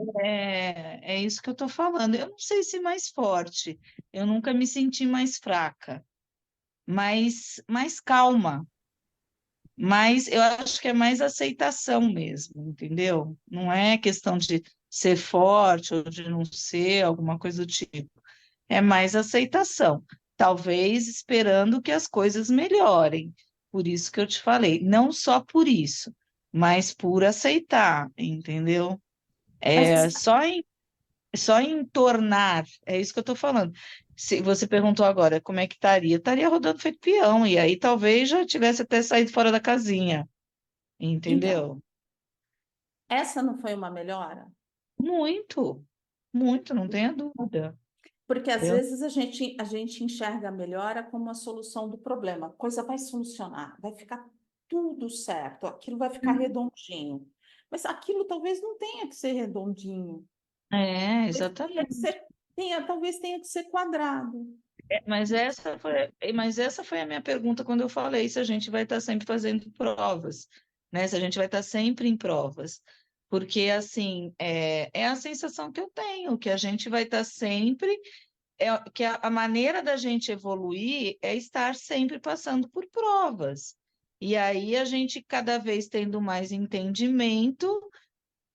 é isso que eu estou falando. Eu não sei se mais forte, eu nunca me senti mais fraca, mas mais calma. Mas eu acho que é mais aceitação mesmo, entendeu? Não é questão de ser forte ou de não ser, alguma coisa do tipo. É mais aceitação. Talvez esperando que as coisas melhorem. Por isso que eu te falei, não só por isso, mas por aceitar, entendeu? Mas É só em tornar, é isso que eu estou falando. Se você perguntou agora como é que estaria, estaria rodando feito peão, e aí talvez já tivesse até saído fora da casinha. então, Entendeu? essa não foi uma melhora? Muito, muito, não tenha dúvida. Porque às Eu, vezes a gente enxerga a melhora como a solução do problema. A coisa vai solucionar, vai ficar tudo certo, aquilo vai ficar redondinho. Mas aquilo talvez não tenha que ser redondinho. Talvez tenha que exatamente. ser, talvez tenha que ser quadrado. Mas essa foi a minha pergunta quando eu falei se a gente vai estar sempre fazendo provas, né? Se a gente vai estar sempre em provas. Porque, assim, é a sensação que eu tenho, que a gente vai estar sempre que a maneira da gente evoluir é estar sempre passando por provas. E aí a gente cada vez tendo mais entendimento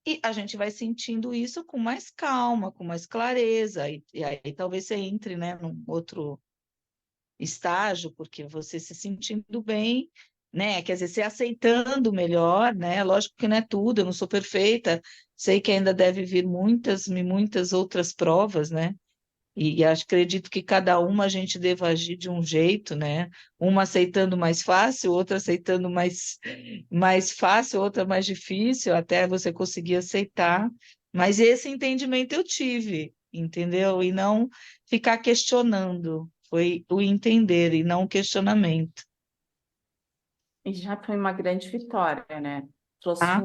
e a gente vai sentindo isso com mais calma, com mais clareza. E aí talvez você entre, né, num outro estágio, porque você se sentindo bem, né? Quer dizer, se aceitando melhor, né? Lógico que não é tudo, eu não sou perfeita, sei que ainda deve vir muitas e muitas outras provas, né? E acredito que cada uma a gente deva agir de um jeito, né? Uma aceitando mais fácil, outra aceitando mais fácil, outra mais difícil, até você conseguir aceitar. Mas esse entendimento eu tive, entendeu? E não ficar questionando. Foi o entender e não o questionamento. E já foi uma grande vitória, né? Trouxe Ah,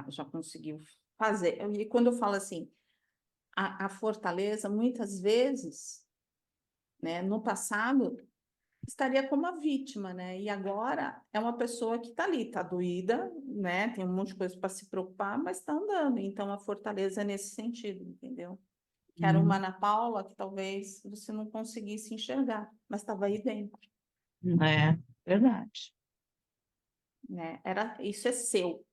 já conseguiu fazer. E quando eu falo assim, a fortaleza, muitas vezes, né, no passado, estaria como a vítima, né? E agora é uma pessoa que está ali, está doída, né? Tem um monte de coisa para se preocupar, mas está andando. Então a fortaleza é nesse sentido, entendeu? Que era uma Ana Paula que talvez você não conseguisse enxergar, mas estava aí dentro, é verdade. né? Isso é seu,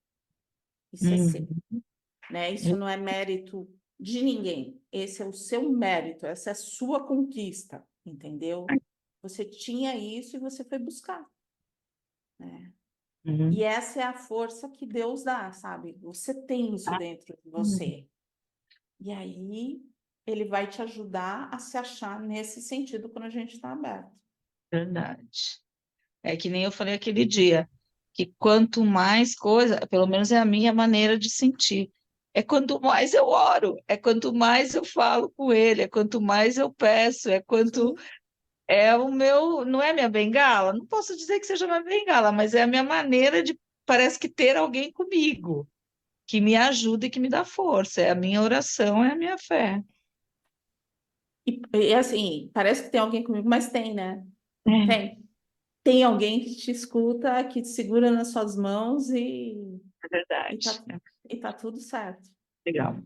isso é seu, Uhum. né? Isso não é mérito de ninguém. Esse é o seu mérito, essa é a sua conquista, entendeu? Você tinha isso e você foi buscar, né? E Uhum. essa é a força que Deus dá, sabe? Você tem isso Ah, dentro de você. E aí ele vai te ajudar a se achar nesse sentido quando a gente está aberto. verdade. É que nem eu falei aquele dia, que quanto mais coisa, pelo menos é a minha maneira de sentir, é quanto mais eu oro, é quanto mais eu falo com ele, é quanto mais eu peço, é quanto Sim. é o meu, não é minha bengala, não posso dizer que seja minha bengala, mas é a minha maneira de, parece que ter alguém comigo, que me ajuda e que me dá força, é a minha oração, é a minha fé. E assim, parece que tem alguém comigo, mas tem, né? É, Tem. Tem alguém que te escuta, que te segura nas suas mãos é e, verdade, tá, e tá tudo certo. legal.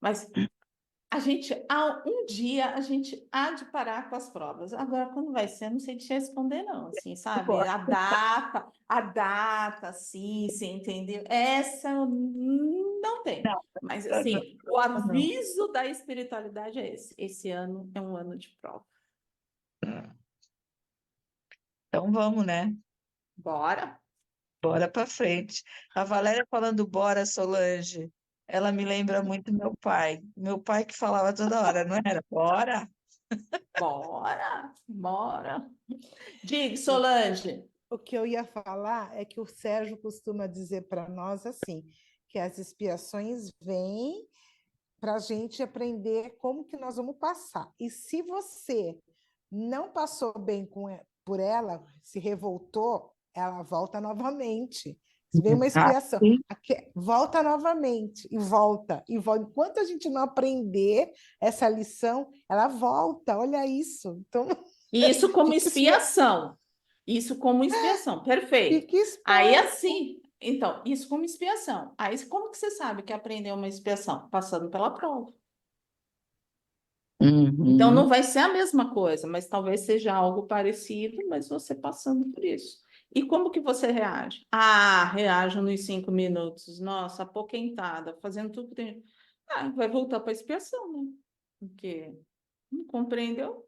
Mas um dia, a gente há de parar com as provas. Agora, quando vai ser, eu não sei te responder, não, assim, sabe? A data, assim, você entendeu? Essa eu não tem. Não, Mas, não, assim, o não. aviso da espiritualidade é esse. Esse ano é um ano de prova. Então vamos, né? Bora? Bora para frente. A Valéria falando bora, Solange, ela me lembra muito meu pai. Meu pai que falava toda hora, não era? Bora? Bora? Bora. Diga, O, Solange. o que eu ia falar é que o Sérgio costuma dizer para nós assim, que as expiações vêm para a gente aprender como que nós vamos passar. E se você não passou bem por ela, se revoltou, ela volta novamente. Se vem uma Ah, expiação, sim. volta novamente e volta e volta. Enquanto a gente não aprender essa lição, ela volta. Olha isso. Então, Isso como fique esperto. expiação. Isso como expiação. Perfeito. Fique Aí, esperto. assim, então, isso como expiação. Aí, como que você sabe que aprendeu uma expiação? Passando pela prova. Então, não Uhum. vai ser a mesma coisa, mas talvez seja algo parecido, mas você passando por isso. E como que você reage? Ah, reajo nos 5 minutos. Nossa, apoquentada, fazendo tudo que tem. Ah, vai voltar para a expiação, né? Porque não compreendeu,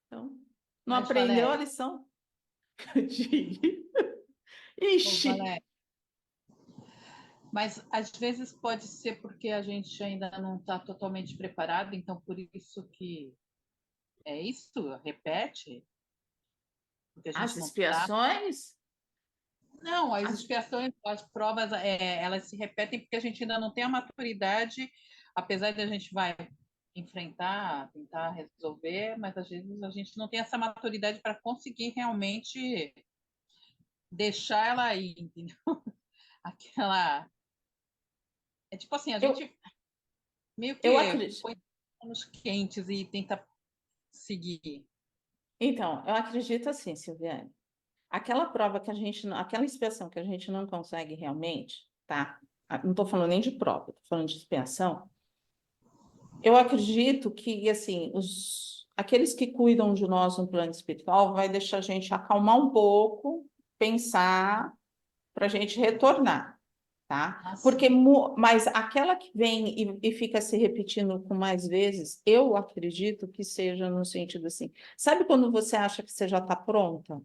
então não Mas, aprendeu a Valéria, lição. Diga. ô, Ixi, Valéria, mas às vezes pode ser porque a gente ainda não está totalmente preparado, então por isso que é isso, repete, porque a as gente não está. expiações? Não, as As- expiações, as provas, elas se repetem porque a gente ainda não tem a maturidade, apesar de a gente vai enfrentar, tentar resolver, mas às vezes a gente não tem essa maturidade para conseguir realmente deixar ela aí, entendeu? Aquela. É tipo assim, a eu, gente meio eu que acredito. põe nos quentes e tenta seguir. Então, eu acredito assim, Silviane. Aquela prova que a gente, aquela expiação que a gente não consegue realmente, tá? não estou falando nem de prova, estou falando de expiação, eu acredito que, assim, aqueles que cuidam de nós no plano espiritual vai deixar a gente acalmar um pouco, pensar, para a gente retornar, tá? Ah, sim. Porque, mas aquela que vem e fica se repetindo com mais vezes, eu acredito que seja no sentido assim, sabe quando você acha que você já está pronta?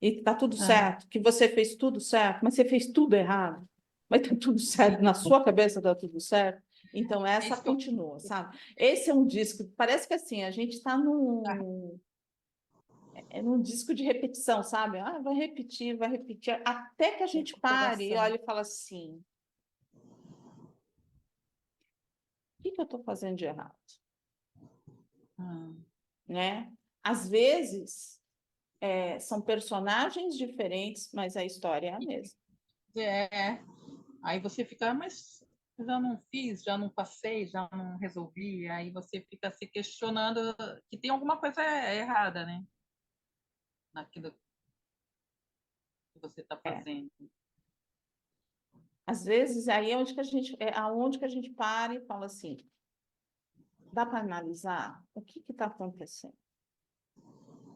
E está tudo certo, que você fez tudo certo, mas você fez tudo errado, mas está tudo certo, na sua cabeça está tudo certo. Então, essa isso que eu- continua, sabe? Esse é um disco, parece que assim, a gente está num disco de repetição, sabe? Ah, vai repetir, até que a gente pare e olhe e fala assim: o que eu estou fazendo de errado? Ah, Né? Às vezes, são personagens diferentes, mas a história é a mesma. é, aí você fica, mas já não fiz, já não passei, já não resolvi, aí você fica se questionando que tem alguma coisa errada, né? Naquilo que você está É. fazendo. Às vezes, aí é aonde que a gente para e fala assim: dá para analisar o que está acontecendo?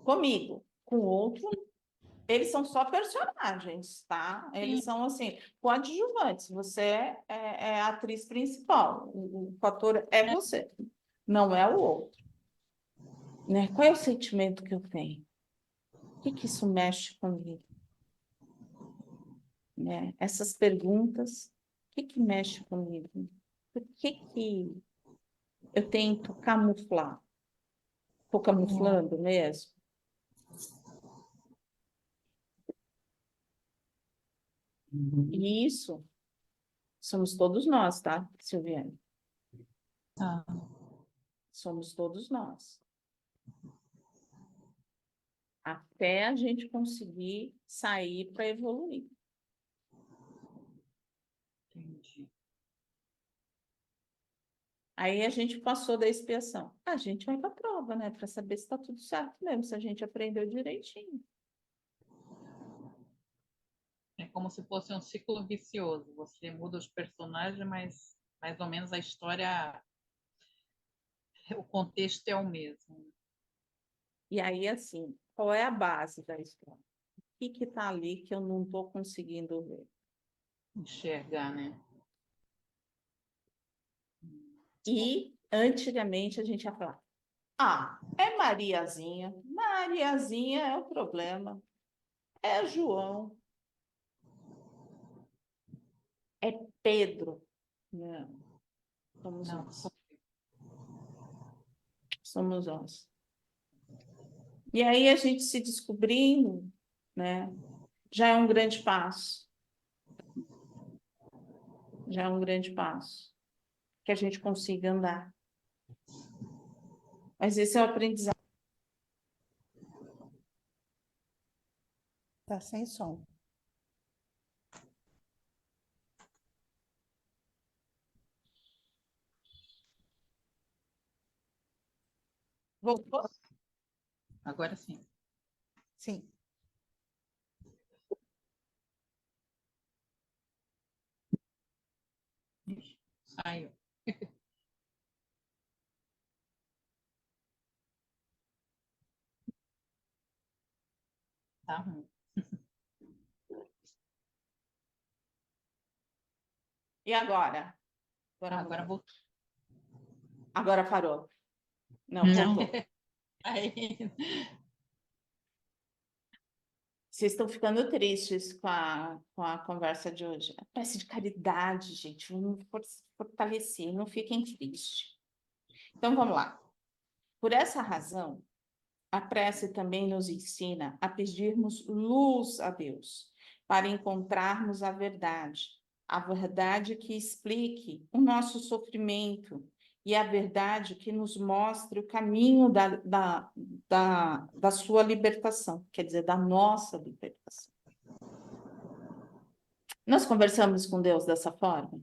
Comigo, com o outro, eles são só personagens, tá? Eles Sim. são, assim, coadjuvantes. Você é a atriz principal. O fator é você, não é o outro. Né? Qual é o sentimento que eu tenho? O que isso mexe comigo? Né? Essas perguntas, o que mexe comigo? Por que eu tento camuflar? Estou camuflando mesmo? E isso somos todos nós, tá, Silviane? Ah, Somos todos nós. Até a gente conseguir sair para evoluir. entendi. Aí a gente passou da expiação. A gente vai para a prova, né? Para saber se está tudo certo mesmo, se a gente aprendeu direitinho. É como se fosse um ciclo vicioso. Você muda os personagens, mas mais ou menos a história, o contexto é o mesmo. E aí, assim, qual é a base da história? O que está ali que eu não estou conseguindo ver? Enxergar, né? E antigamente a gente ia falar: ah, é Mariazinha. Mariazinha é o problema. É João. É Pedro. Não, somos Não, nós. Somos nós. E aí a gente se descobrindo, né? Já é um grande passo. Já é um grande passo. Que a gente consiga andar. Mas esse é o aprendizado. Tá sem som. Voltou? agora sim. Sim. Saiu. Tá ruim. E agora? Agora vou. Agora parou. Não, Não. voltou. Aí, Vocês estão ficando tristes com a conversa de hoje. É prece de caridade, gente. Vamos fortalecer, não fiquem tristes. Então, vamos lá. Por essa razão, a prece também nos ensina a pedirmos luz a Deus, para encontrarmos a verdade que explique o nosso sofrimento e a verdade que nos mostre o caminho da sua libertação, quer dizer, da nossa libertação. Nós conversamos com Deus dessa forma?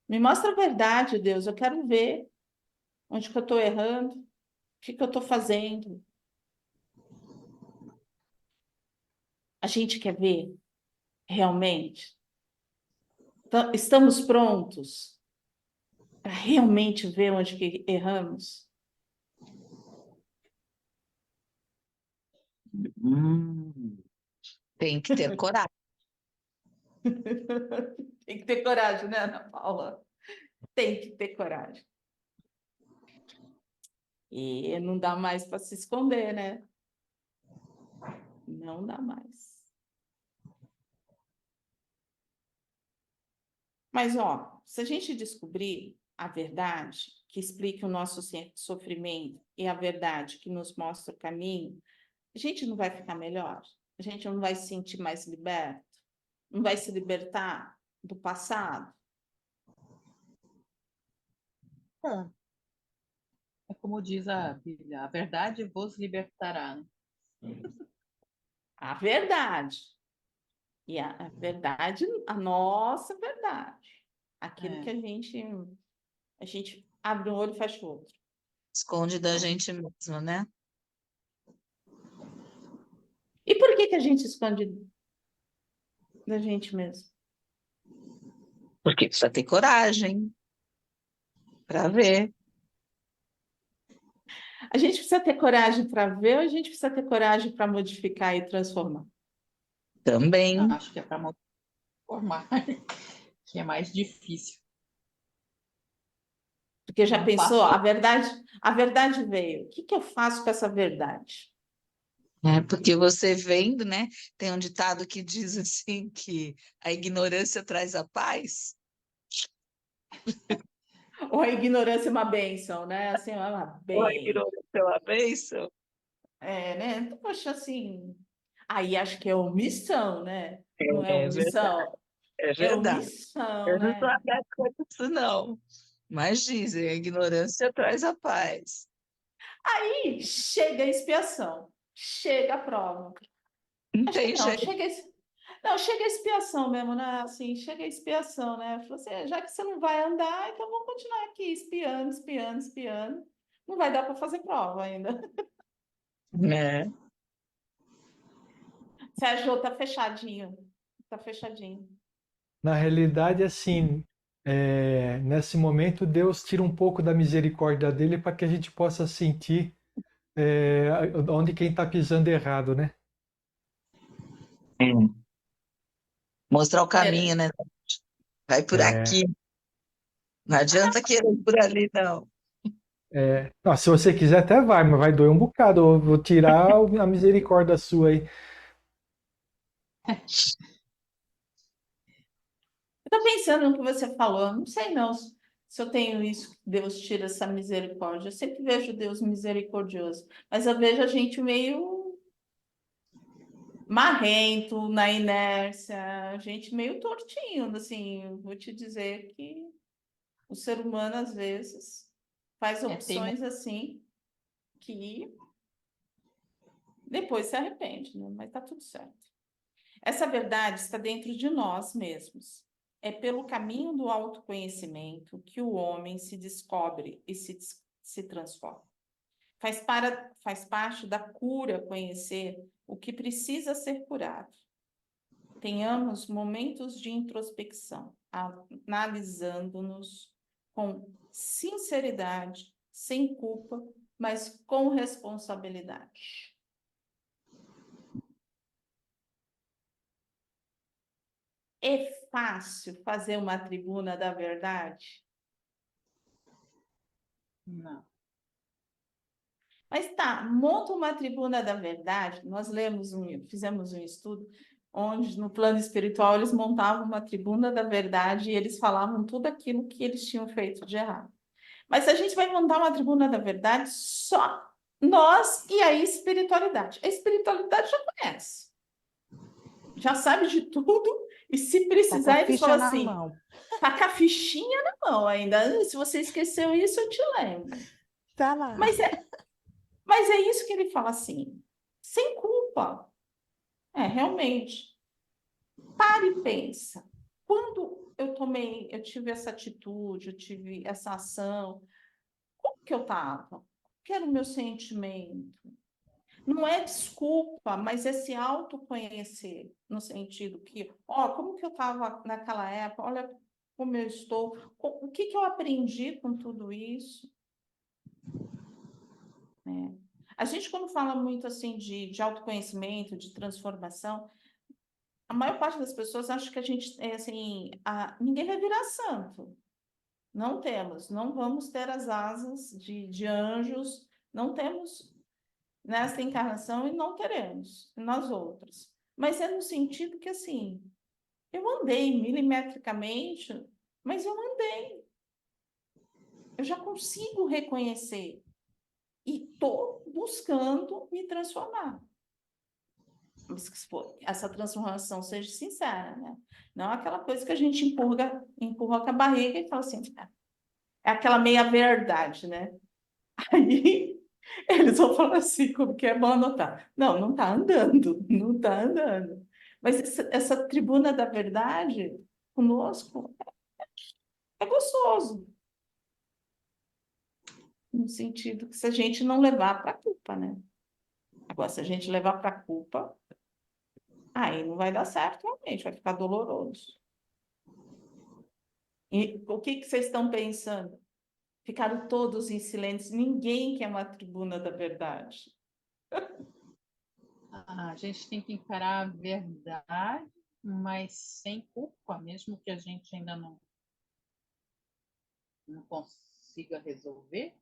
Me mostra a verdade, Deus, eu quero ver onde que eu estou errando, o que eu estou fazendo. A gente quer ver realmente? Estamos prontos para realmente ver onde que erramos? Tem que ter coragem. Tem que ter coragem, né, Ana Paula? Tem que ter coragem. E não dá mais para se esconder, né? Não dá mais. Mas, ó, se a gente descobrir a verdade que explique o nosso sofrimento e a verdade que nos mostra o caminho, a gente não vai ficar melhor? A gente não vai se sentir mais liberto? Não vai se libertar do passado? É como diz a Bíblia, a verdade vos libertará, né? A verdade. E a verdade, a nossa verdade. Aquilo que a gente abre um olho e fecha o outro. Esconde da gente mesmo, né? E por que a gente esconde da gente mesmo? Porque precisa ter coragem para ver. A gente precisa ter coragem para ver ou a gente precisa ter coragem para modificar e transformar? Também. Acho que é para formar, que é mais difícil. Porque já Não pensou, passou. a verdade veio. O que eu faço com essa verdade? Porque você vendo, né? Tem um ditado que diz assim que a ignorância traz a paz. Ou a ignorância é uma bênção, né? Assim, é uma Ou a bênção. ignorância é uma bênção. É, né? Então, poxa, assim. Aí acho que é omissão, né? Não é É verdade, omissão? é É verdade. omissão, Eu não sou né? adepta a isso, não. Mas dizem, a ignorância traz a paz. Aí chega a expiação, chega a prova. Não Acho que tem não, jeito. não, chega a expiação mesmo, né? Assim, chega a expiação, né? Falou assim, já que você não vai andar, então vamos continuar aqui espiando, espiando, espiando. Não vai dar para fazer prova ainda. Né? Sérgio, tá fechadinho. Tá fechadinho. Na realidade, assim, nesse momento, Deus tira um pouco da misericórdia dele para que a gente possa sentir onde quem está pisando errado, né? É. Mostrar o caminho, É, né? Vai por É, aqui. Não adianta querer ir por ali, não. não, se você quiser, até vai, mas vai doer um bocado. Eu vou tirar a misericórdia sua aí. eu tô pensando no que você falou, não sei não se eu tenho isso, Deus tira essa misericórdia. Eu sempre vejo Deus misericordioso, mas eu vejo a gente meio marrento, na inércia, a gente meio tortinho, assim, vou te dizer que o ser humano, às vezes, faz Tem opções assim que depois se arrepende, né? Mas tá tudo certo. Essa verdade está dentro de nós mesmos. É pelo caminho do autoconhecimento que o homem se descobre e se transforma. Faz parte da cura conhecer o que precisa ser curado. Tenhamos momentos de introspecção, analisando-nos com sinceridade, sem culpa, mas com responsabilidade. É fácil fazer uma tribuna da verdade? Não. Mas tá, monta uma tribuna da verdade. Nós fizemos um estudo onde no plano espiritual eles montavam uma tribuna da verdade e eles falavam tudo aquilo que eles tinham feito de errado. Mas a gente vai montar uma tribuna da verdade só nós e a espiritualidade. A espiritualidade já conhece, já sabe de tudo e se Tá com a precisar eles ficha falam na assim, mão. tá com a fichinha na mão ainda. Se você esqueceu isso, eu te lembro. Tá lá. Mas é isso que ele fala assim, sem culpa. É, realmente. Para e pensa. Quando eu tive essa atitude, eu tive essa ação, como que eu estava? Que era o meu sentimento? Não é desculpa, mas é se autoconhecer, no sentido que, ó, como que eu estava naquela época, olha como eu estou, o que que eu aprendi com tudo isso, né? A gente, quando fala muito assim de autoconhecimento, de transformação, a maior parte das pessoas acha que a gente é assim, ninguém vai virar santo. Não temos, não vamos ter as asas de anjos, não temos nesta encarnação e não teremos nas outras. Mas é no sentido que, assim, eu andei milimetricamente, mas eu andei. Eu já consigo reconhecer e estou buscando me transformar. Mas que essa transformação seja sincera, né? Não aquela coisa que a gente empurra com a barriga e fala assim, é aquela meia-verdade, né? Aí eles vão falar assim, como que é bom anotar. Não, não está andando, não está andando. Mas essa tribuna da verdade conosco é gostoso, no sentido que se a gente não levar para a culpa, né? Agora, se a gente levar para a culpa, aí não vai dar certo realmente, vai ficar doloroso. E o que que vocês estão pensando? Ficaram todos em silêncio, ninguém quer uma tribuna da verdade. A gente tem que encarar a verdade, mas sem culpa, mesmo que a gente ainda não consiga resolver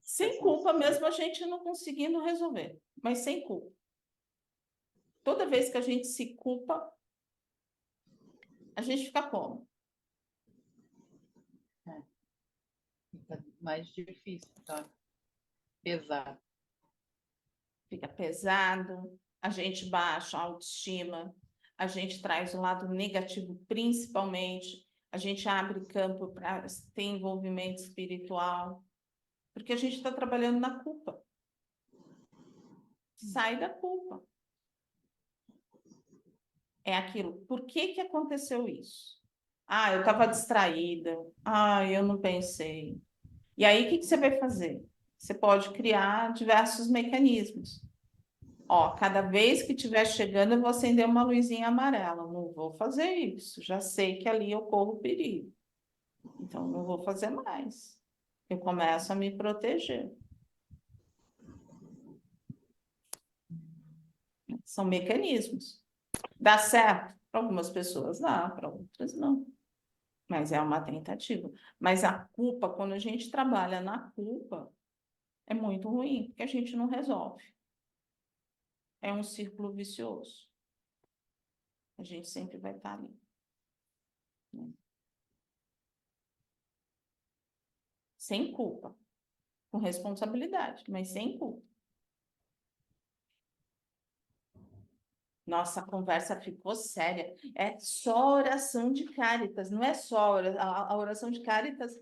Sem culpa mesmo a gente não conseguindo resolver, mas sem culpa. Toda vez que a gente se culpa, a gente fica como? Fica mais difícil, tá? Pesado. Fica pesado, a gente baixa a autoestima, a gente traz o lado negativo, principalmente, a gente abre campo para ter envolvimento espiritual, porque a gente está trabalhando na culpa. Sai da culpa. É aquilo, por que que aconteceu isso? Ah, eu estava distraída. Ah, eu não pensei. E aí, o que que você vai fazer? Você pode criar diversos mecanismos. Ó, cada vez que estiver chegando, eu vou acender uma luzinha amarela. Não vou fazer isso. Já sei que ali eu corro perigo. Então, não vou fazer mais. Eu começo a me proteger. São mecanismos. Dá certo? Para algumas pessoas dá, para outras não. Mas é uma tentativa. Mas a culpa, quando a gente trabalha na culpa, é muito ruim, porque a gente não resolve. É um círculo vicioso. A gente sempre vai estar ali, né? Sem culpa, com responsabilidade, mas sem culpa. Nossa, a conversa ficou séria. É só oração de Cáritas, não é só a oração de Cáritas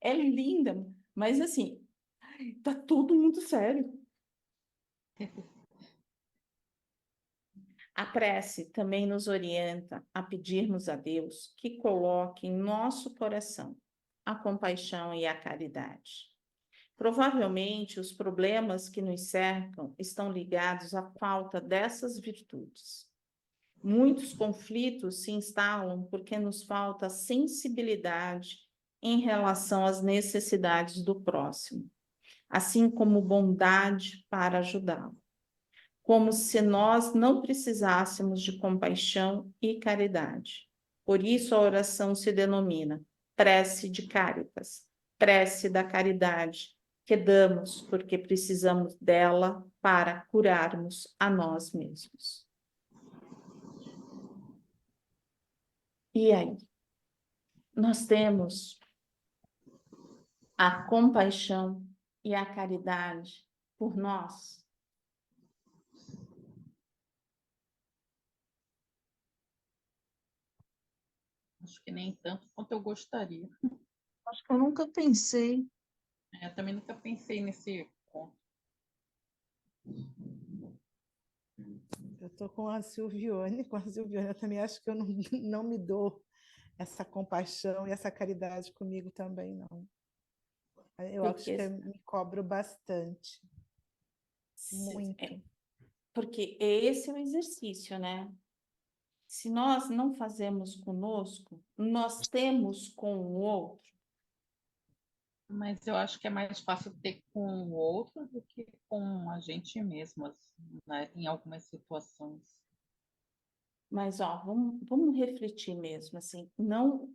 é linda, mas assim, tá tudo muito sério. A prece também nos orienta a pedirmos a Deus que coloque em nosso coração a compaixão e a caridade. Provavelmente, os problemas que nos cercam estão ligados à falta dessas virtudes. Muitos conflitos se instalam porque nos falta sensibilidade em relação às necessidades do próximo, assim como bondade para ajudá-lo, como se nós não precisássemos de compaixão e caridade. Por isso a oração se denomina prece de Cáritas, prece da caridade, que damos porque precisamos dela para curarmos a nós mesmos. E aí? Nós temos a compaixão e a caridade por nós? Acho que nem tanto quanto eu gostaria. Acho que eu nunca pensei. Eu também nunca pensei nesse ponto. Eu estou com a Silvione, eu também acho que eu não me dou essa compaixão e essa caridade comigo também, não. Eu acho Porque que eu me cobro bastante. Muito. Porque esse é o exercício, né? Se nós não fazemos conosco, nós temos com o outro. Mas eu acho que é mais fácil ter com o outro do que com a gente mesmo, assim, né, em algumas situações. Mas, ó, vamos refletir mesmo, assim, não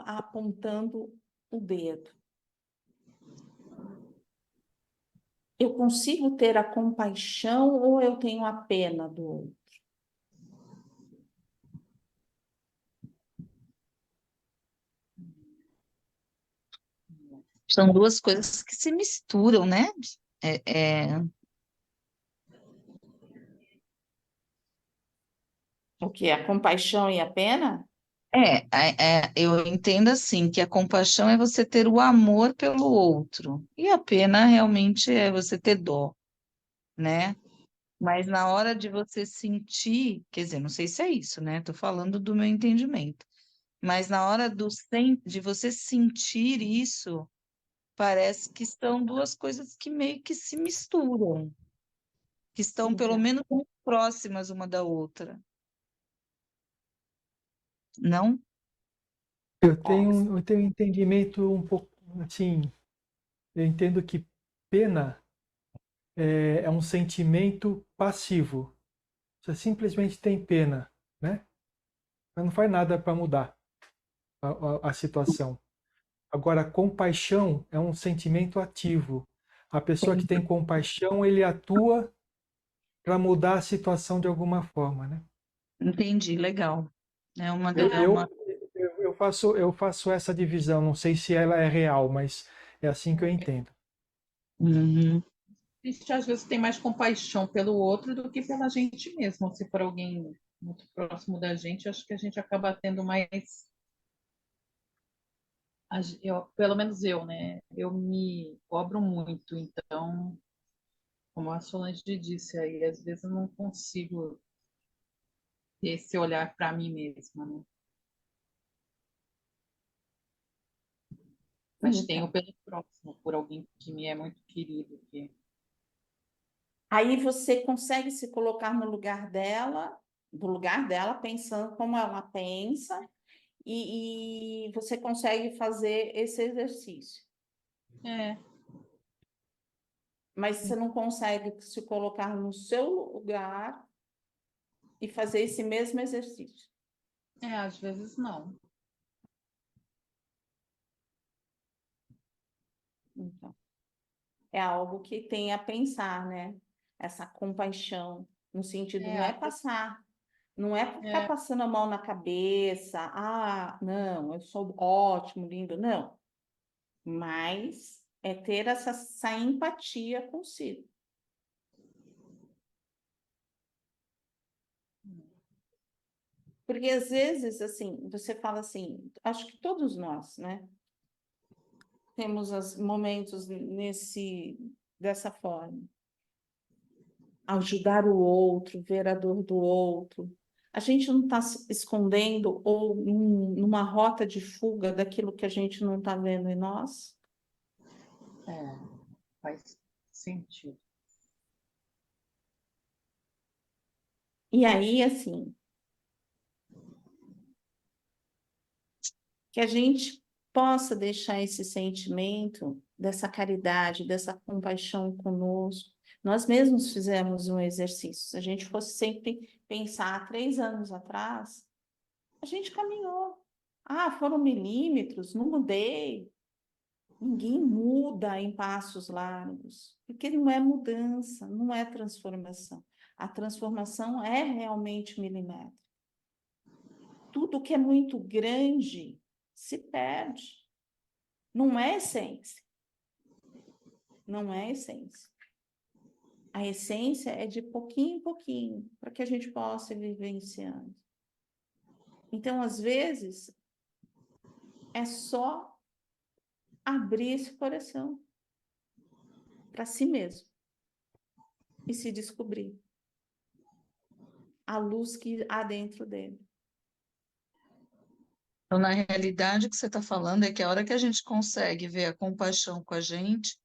apontando o dedo. Eu consigo ter a compaixão ou eu tenho a pena do outro? São duas coisas que se misturam, né? É, O que? A compaixão e a pena? eu entendo assim, que a compaixão é você ter o amor pelo outro, e a pena realmente é você ter dó, né? Mas na hora de você sentir, quer dizer, não sei se é isso, né? Tô falando do meu entendimento. Mas na hora de você sentir isso, parece que são duas coisas que meio que se misturam, que estão pelo Então, menos muito próximas uma da outra, não? ó, Eu tenho um entendimento um pouco, assim, eu entendo que pena é um sentimento passivo. Você simplesmente tem pena, né? Mas não faz nada para mudar a situação. Agora, compaixão é um sentimento ativo. A pessoa que tem compaixão, ele atua para mudar a situação de alguma forma, né? Entendi, legal. Eu, É uma... eu, eu faço essa divisão, não sei se ela é real, mas é assim que eu entendo. Uhum. A gente às vezes tem mais compaixão pelo outro do que pela gente mesmo. Se for alguém muito próximo da gente, acho que a gente acaba tendo mais. Pelo menos eu, né? Eu me cobro muito, então, como a Solange disse aí, às vezes eu não consigo ter esse olhar para mim mesma, né? Mas tenho então. pelo próximo, por alguém que me é muito querido. Aí você consegue se colocar no lugar dela, do lugar dela, pensando como ela pensa, e você consegue fazer esse exercício. É, Mas você não consegue se colocar no seu lugar e fazer esse mesmo exercício. às vezes não. Então, é algo que tem a pensar, né? Essa compaixão, no sentido, não é É, passar, não é ficar é, passando a mão na cabeça, ah, não, eu sou ótimo, lindo, não. Mas é ter essa empatia consigo. Porque às vezes, assim, você fala assim, acho que todos nós, né? Temos os momentos dessa forma. Ajudar o outro, ver a dor do outro. A gente não está se escondendo ou numa rota de fuga daquilo que a gente não está vendo em nós. é, faz sentido. E aí, assim, que a gente possa deixar esse sentimento dessa caridade, dessa compaixão conosco. Nós mesmos fizemos um exercício. Se a gente fosse sempre pensar há 3 anos atrás, a gente caminhou. Ah, foram milímetros, não mudei. Ninguém muda em passos largos, porque não é mudança, não é transformação. A transformação é realmente milimétrica. Tudo que é muito grande se perde. Não é essência. Não é essência. A essência é de pouquinho em pouquinho, para que a gente possa ir vivenciando. Então, às vezes, é só abrir esse coração para si mesmo e se descobrir a luz que há dentro dele. Então, na realidade, o que você está falando é que a hora que a gente consegue ver a compaixão com a gente,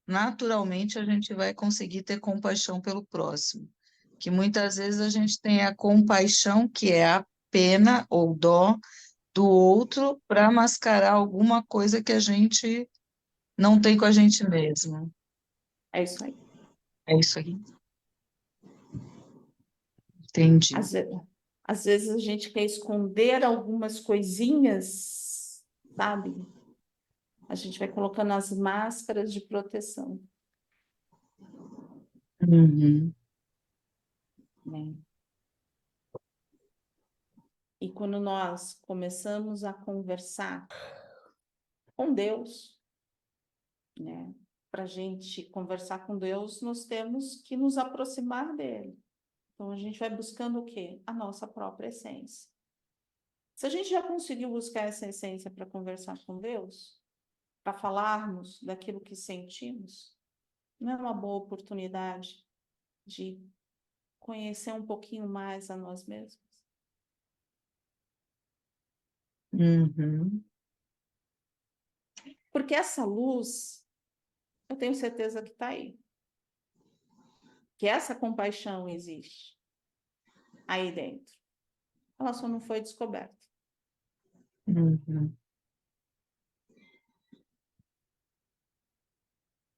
naturalmente a gente vai conseguir ter compaixão pelo próximo. Que muitas vezes a gente tem a compaixão, que é a pena ou dó do outro, para mascarar alguma coisa que a gente não tem com a gente mesmo. É isso aí. É isso aí. Entendi. Às vezes a gente quer esconder algumas coisinhas, sabe? A gente vai colocando as máscaras de proteção, Uhum. né? E quando nós começamos a conversar com Deus, né? Para a gente conversar com Deus, nós temos que nos aproximar dele. Então, a gente vai buscando o quê? A nossa própria essência. Se a gente já conseguiu buscar essa essência para conversar com Deus, para falarmos daquilo que sentimos, não é uma boa oportunidade de conhecer um pouquinho mais a nós mesmos? Uhum. Porque essa luz, eu tenho certeza que está aí. Que essa compaixão existe aí dentro. Ela só não foi descoberta. Uhum.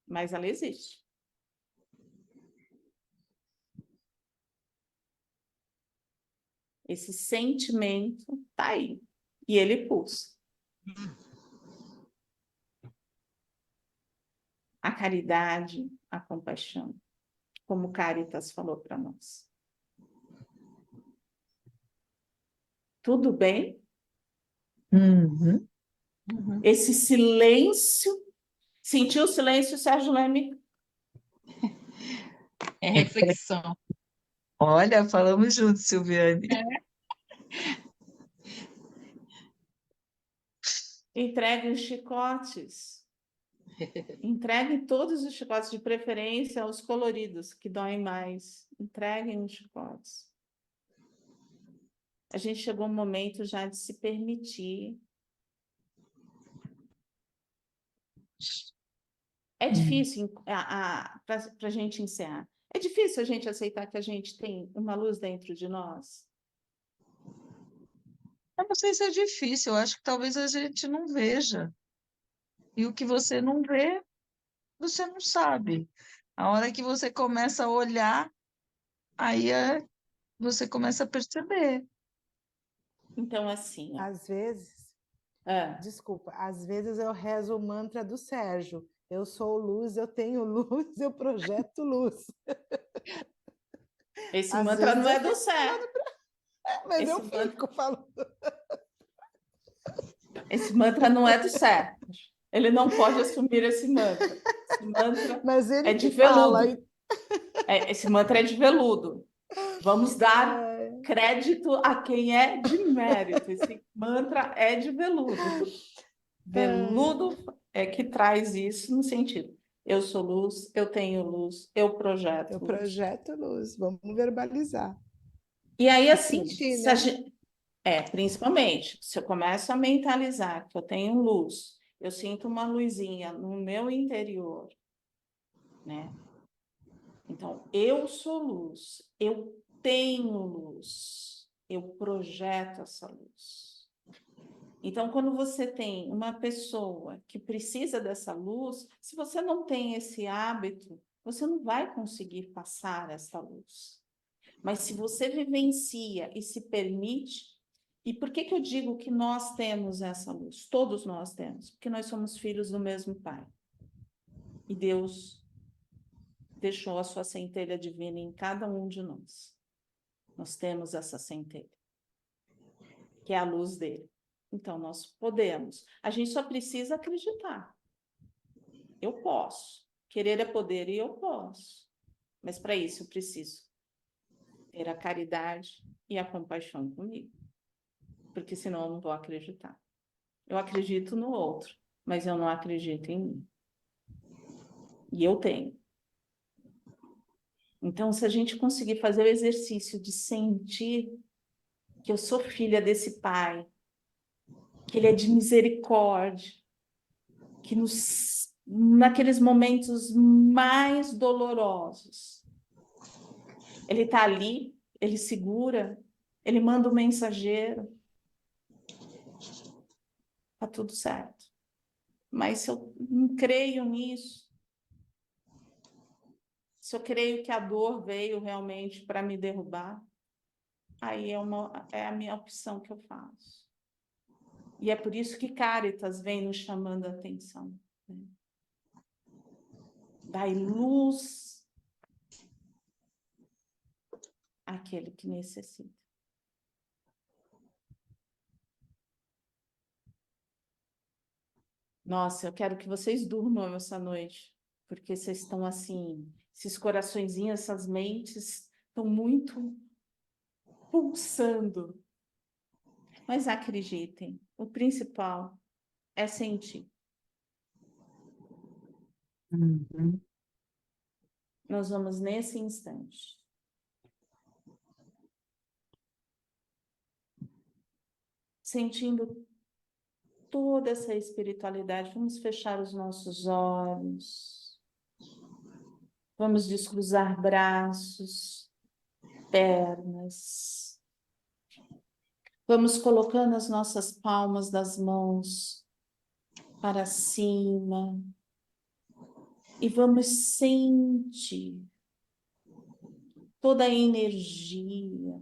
Mas ela existe. Esse sentimento está aí. E ele pulsa. A caridade, a compaixão, como Caritas falou para nós. Tudo bem? Uhum. Esse silêncio, sentiu o silêncio, Sérgio Leme? É reflexão. Olha, falamos juntos, Silviane. Entregue os chicotes. Entreguem todos os chicotes, de preferência os coloridos, que doem mais. Entreguem os chicotes. A gente chegou um momento já de se permitir. É difícil, para a gente encerrar, é difícil a gente aceitar que a gente tem uma luz dentro de nós? Eu não sei se é difícil, eu acho que talvez a gente não veja. E o que você não vê, você não sabe. A hora que você começa a olhar, aí você começa a perceber. Então, assim, ó, Às vezes, desculpa, às vezes eu rezo o mantra do Sérgio. Eu sou luz, eu tenho luz, eu projeto luz. esse Às mantra vezes não é eu do fico céu. mas Esse eu mantra, fico falando. esse mantra não é do céu. Ele não pode assumir esse mantra. Esse mantra Mas é ele de que fala. veludo. Esse mantra é de veludo. Vamos dar crédito a quem é de mérito. Esse mantra é de veludo. Veludo é que traz isso no sentido. Eu sou luz, eu tenho luz, eu projeto Eu luz. projeto luz, vamos verbalizar. E aí, E assim, sentir, se a né? gente, principalmente, se eu começo a mentalizar que eu tenho luz, eu sinto uma luzinha no meu interior, né? Então, eu sou luz, eu tenho luz, eu projeto essa luz. Então, quando você tem uma pessoa que precisa dessa luz, se você não tem esse hábito, você não vai conseguir passar essa luz. Mas se você vivencia e se permite, e por que eu digo que nós temos essa luz? Todos nós temos, porque nós somos filhos do mesmo Pai. E Deus deixou a sua centelha divina em cada um de nós. Nós temos essa centelha, que é a luz dele. Então, nós podemos. A gente só precisa acreditar. Eu posso. Querer é poder e eu posso. Mas para isso eu preciso ter a caridade e a compaixão comigo. Porque senão eu não vou acreditar. Eu acredito no outro, mas eu não acredito em mim. E eu tenho. Então, se a gente conseguir fazer o exercício de sentir que eu sou filha desse Pai, que Ele é de misericórdia, que nos naqueles momentos mais dolorosos. Ele está ali, ele segura, ele manda o mensageiro. Está tudo certo. Mas se eu não creio nisso, se eu creio que a dor veio realmente para me derrubar, aí é a minha opção que eu faço. E é por isso que Cáritas vem nos chamando a atenção, né? Dai luz àquele que necessita. Nossa, eu quero que vocês durmam essa noite, porque vocês estão assim, esses coraçõezinhos, essas mentes estão muito pulsando. Mas acreditem, o principal é sentir. Uhum. Nós vamos nesse instante. Sentindo toda essa espiritualidade, vamos fechar os nossos olhos. Vamos descruzar braços, pernas. Vamos colocando as nossas palmas das mãos para cima. E vamos sentir toda a energia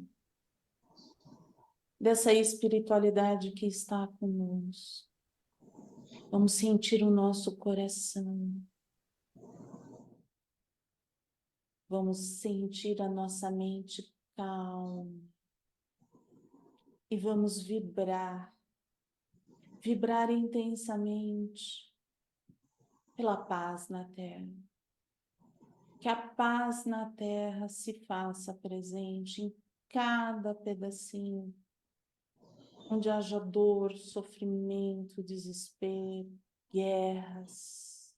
dessa espiritualidade que está conosco. Vamos sentir o nosso coração. Vamos sentir a nossa mente calma. E vamos vibrar intensamente pela paz na Terra. Que a paz na Terra se faça presente em cada pedacinho, onde haja dor, sofrimento, desespero, guerras,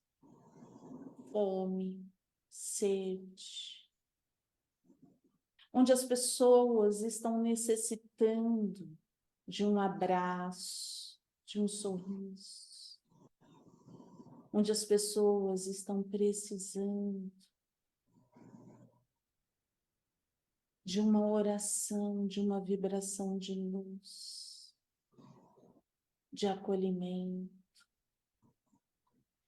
fome, sede. Onde as pessoas estão necessitando de um abraço, de um sorriso. Onde as pessoas estão precisando de uma oração, de uma vibração de luz, de acolhimento.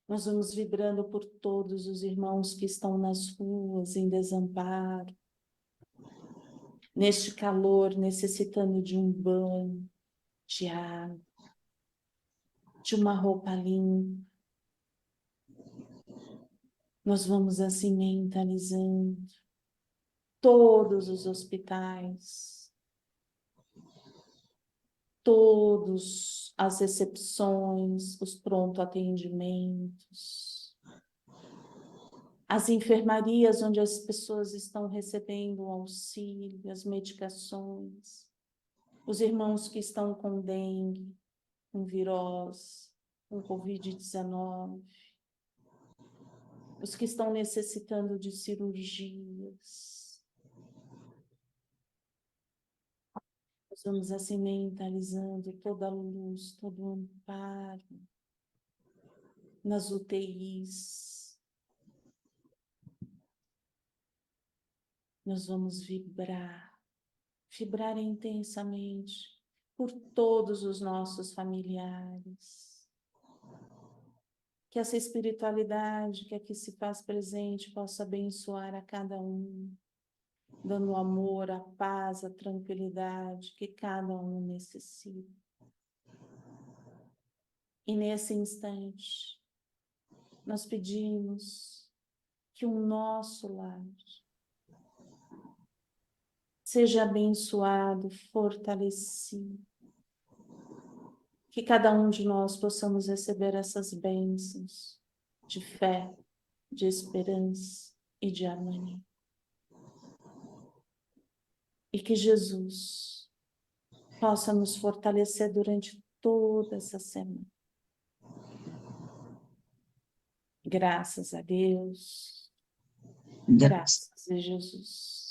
Nós vamos vibrando por todos os irmãos que estão nas ruas, em desamparo, neste calor, necessitando de um banho, de água, de uma roupa limpa. Nós vamos assim mentalizando todos os hospitais, todas as recepções, os pronto-atendimentos, as enfermarias onde as pessoas estão recebendo o auxílio, as medicações, os irmãos que estão com dengue, com virose, com Covid-19, os que estão necessitando de cirurgias. Nós vamos assim mentalizando toda a luz, todo o amparo nas UTIs. Nós vamos vibrar intensamente por todos os nossos familiares. Que essa espiritualidade que aqui se faz presente possa abençoar a cada um, dando o amor, a paz, a tranquilidade que cada um necessita. E nesse instante, nós pedimos que o nosso lar seja abençoado, fortalecido, que cada um de nós possamos receber essas bênçãos de fé, de esperança e de harmonia. E que Jesus possa nos fortalecer durante toda essa semana. Graças a Deus. Graças a Jesus.